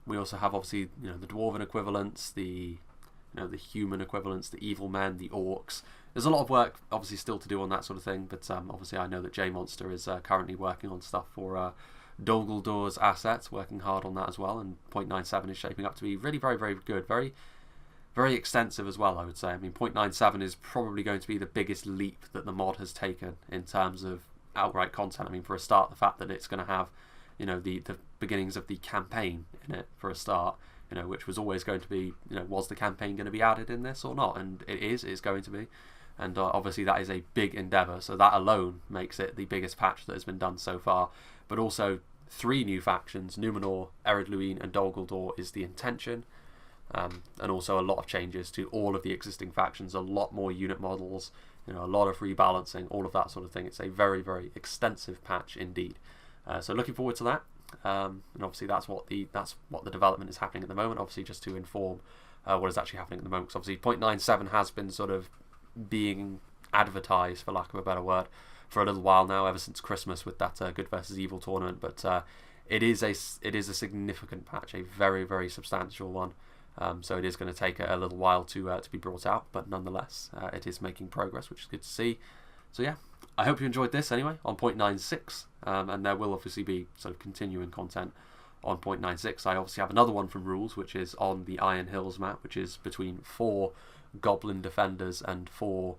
We also have obviously, you know, the dwarven equivalents, the, you know, the human equivalents, the evil men, the orcs. There's a lot of work obviously still to do on that sort of thing, but obviously I know that J Monster is currently working on stuff for Dol Guldur assets, working hard on that as well, and 0.97 is shaping up to be really very, very good, very, very extensive as well, I would say. I mean, 0.97 is probably going to be the biggest leap that the mod has taken in terms of outright content. I mean, for a start, the fact that it's going to have, you know, the beginnings of the campaign in it for a start, you know, which was always going to be, you know, was the campaign going to be added in this or not? And it's going to be. And obviously that is a big endeavour, so that alone makes it the biggest patch that has been done so far. But also 3 new factions, Numenor, Ered Luin and Dol Guldur is the intention. And also a lot of changes to all of the existing factions, a lot more unit models, you know, a lot of rebalancing, all of that sort of thing. It's a very, very extensive patch indeed. So looking forward to that. And obviously that's what the development is happening at the moment. Obviously, just to inform what is actually happening at the moment. Because obviously 0.97 has been sort of being advertised, for lack of a better word, for a little while now, ever since Christmas with that Good versus Evil tournament. But it is a significant patch, a very, very substantial one. So it is going to take a little while to be brought out, but nonetheless, it is making progress, which is good to see. So yeah, I hope you enjoyed this anyway on 0.96, and there will obviously be sort of continuing content on 0.96. I obviously have another one from Rules, which is on the Iron Hills map, which is between 4 Goblin defenders and 4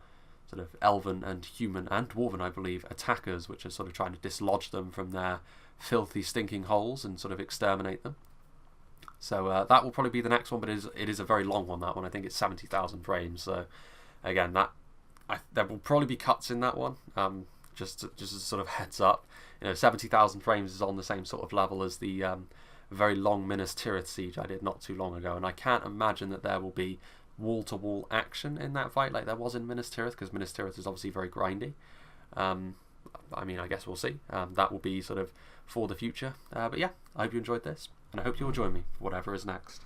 sort of Elven and Human and Dwarven, I believe, attackers, which are sort of trying to dislodge them from their filthy, stinking holes and sort of exterminate them. So that will probably be the next one, but it is a very long one, that one. I think it's 70,000 frames. So again, there will probably be cuts in that one, just as a sort of heads up. 70,000 frames is on the same sort of level as the very long Minas Tirith siege I did not too long ago, and I can't imagine that there will be wall-to-wall action in that fight like there was in Minas Tirith, because Minas Tirith is obviously very grindy. I mean, I guess we'll see. That will be sort of for the future. But yeah, I hope you enjoyed this, and I hope you'll join me for whatever is next.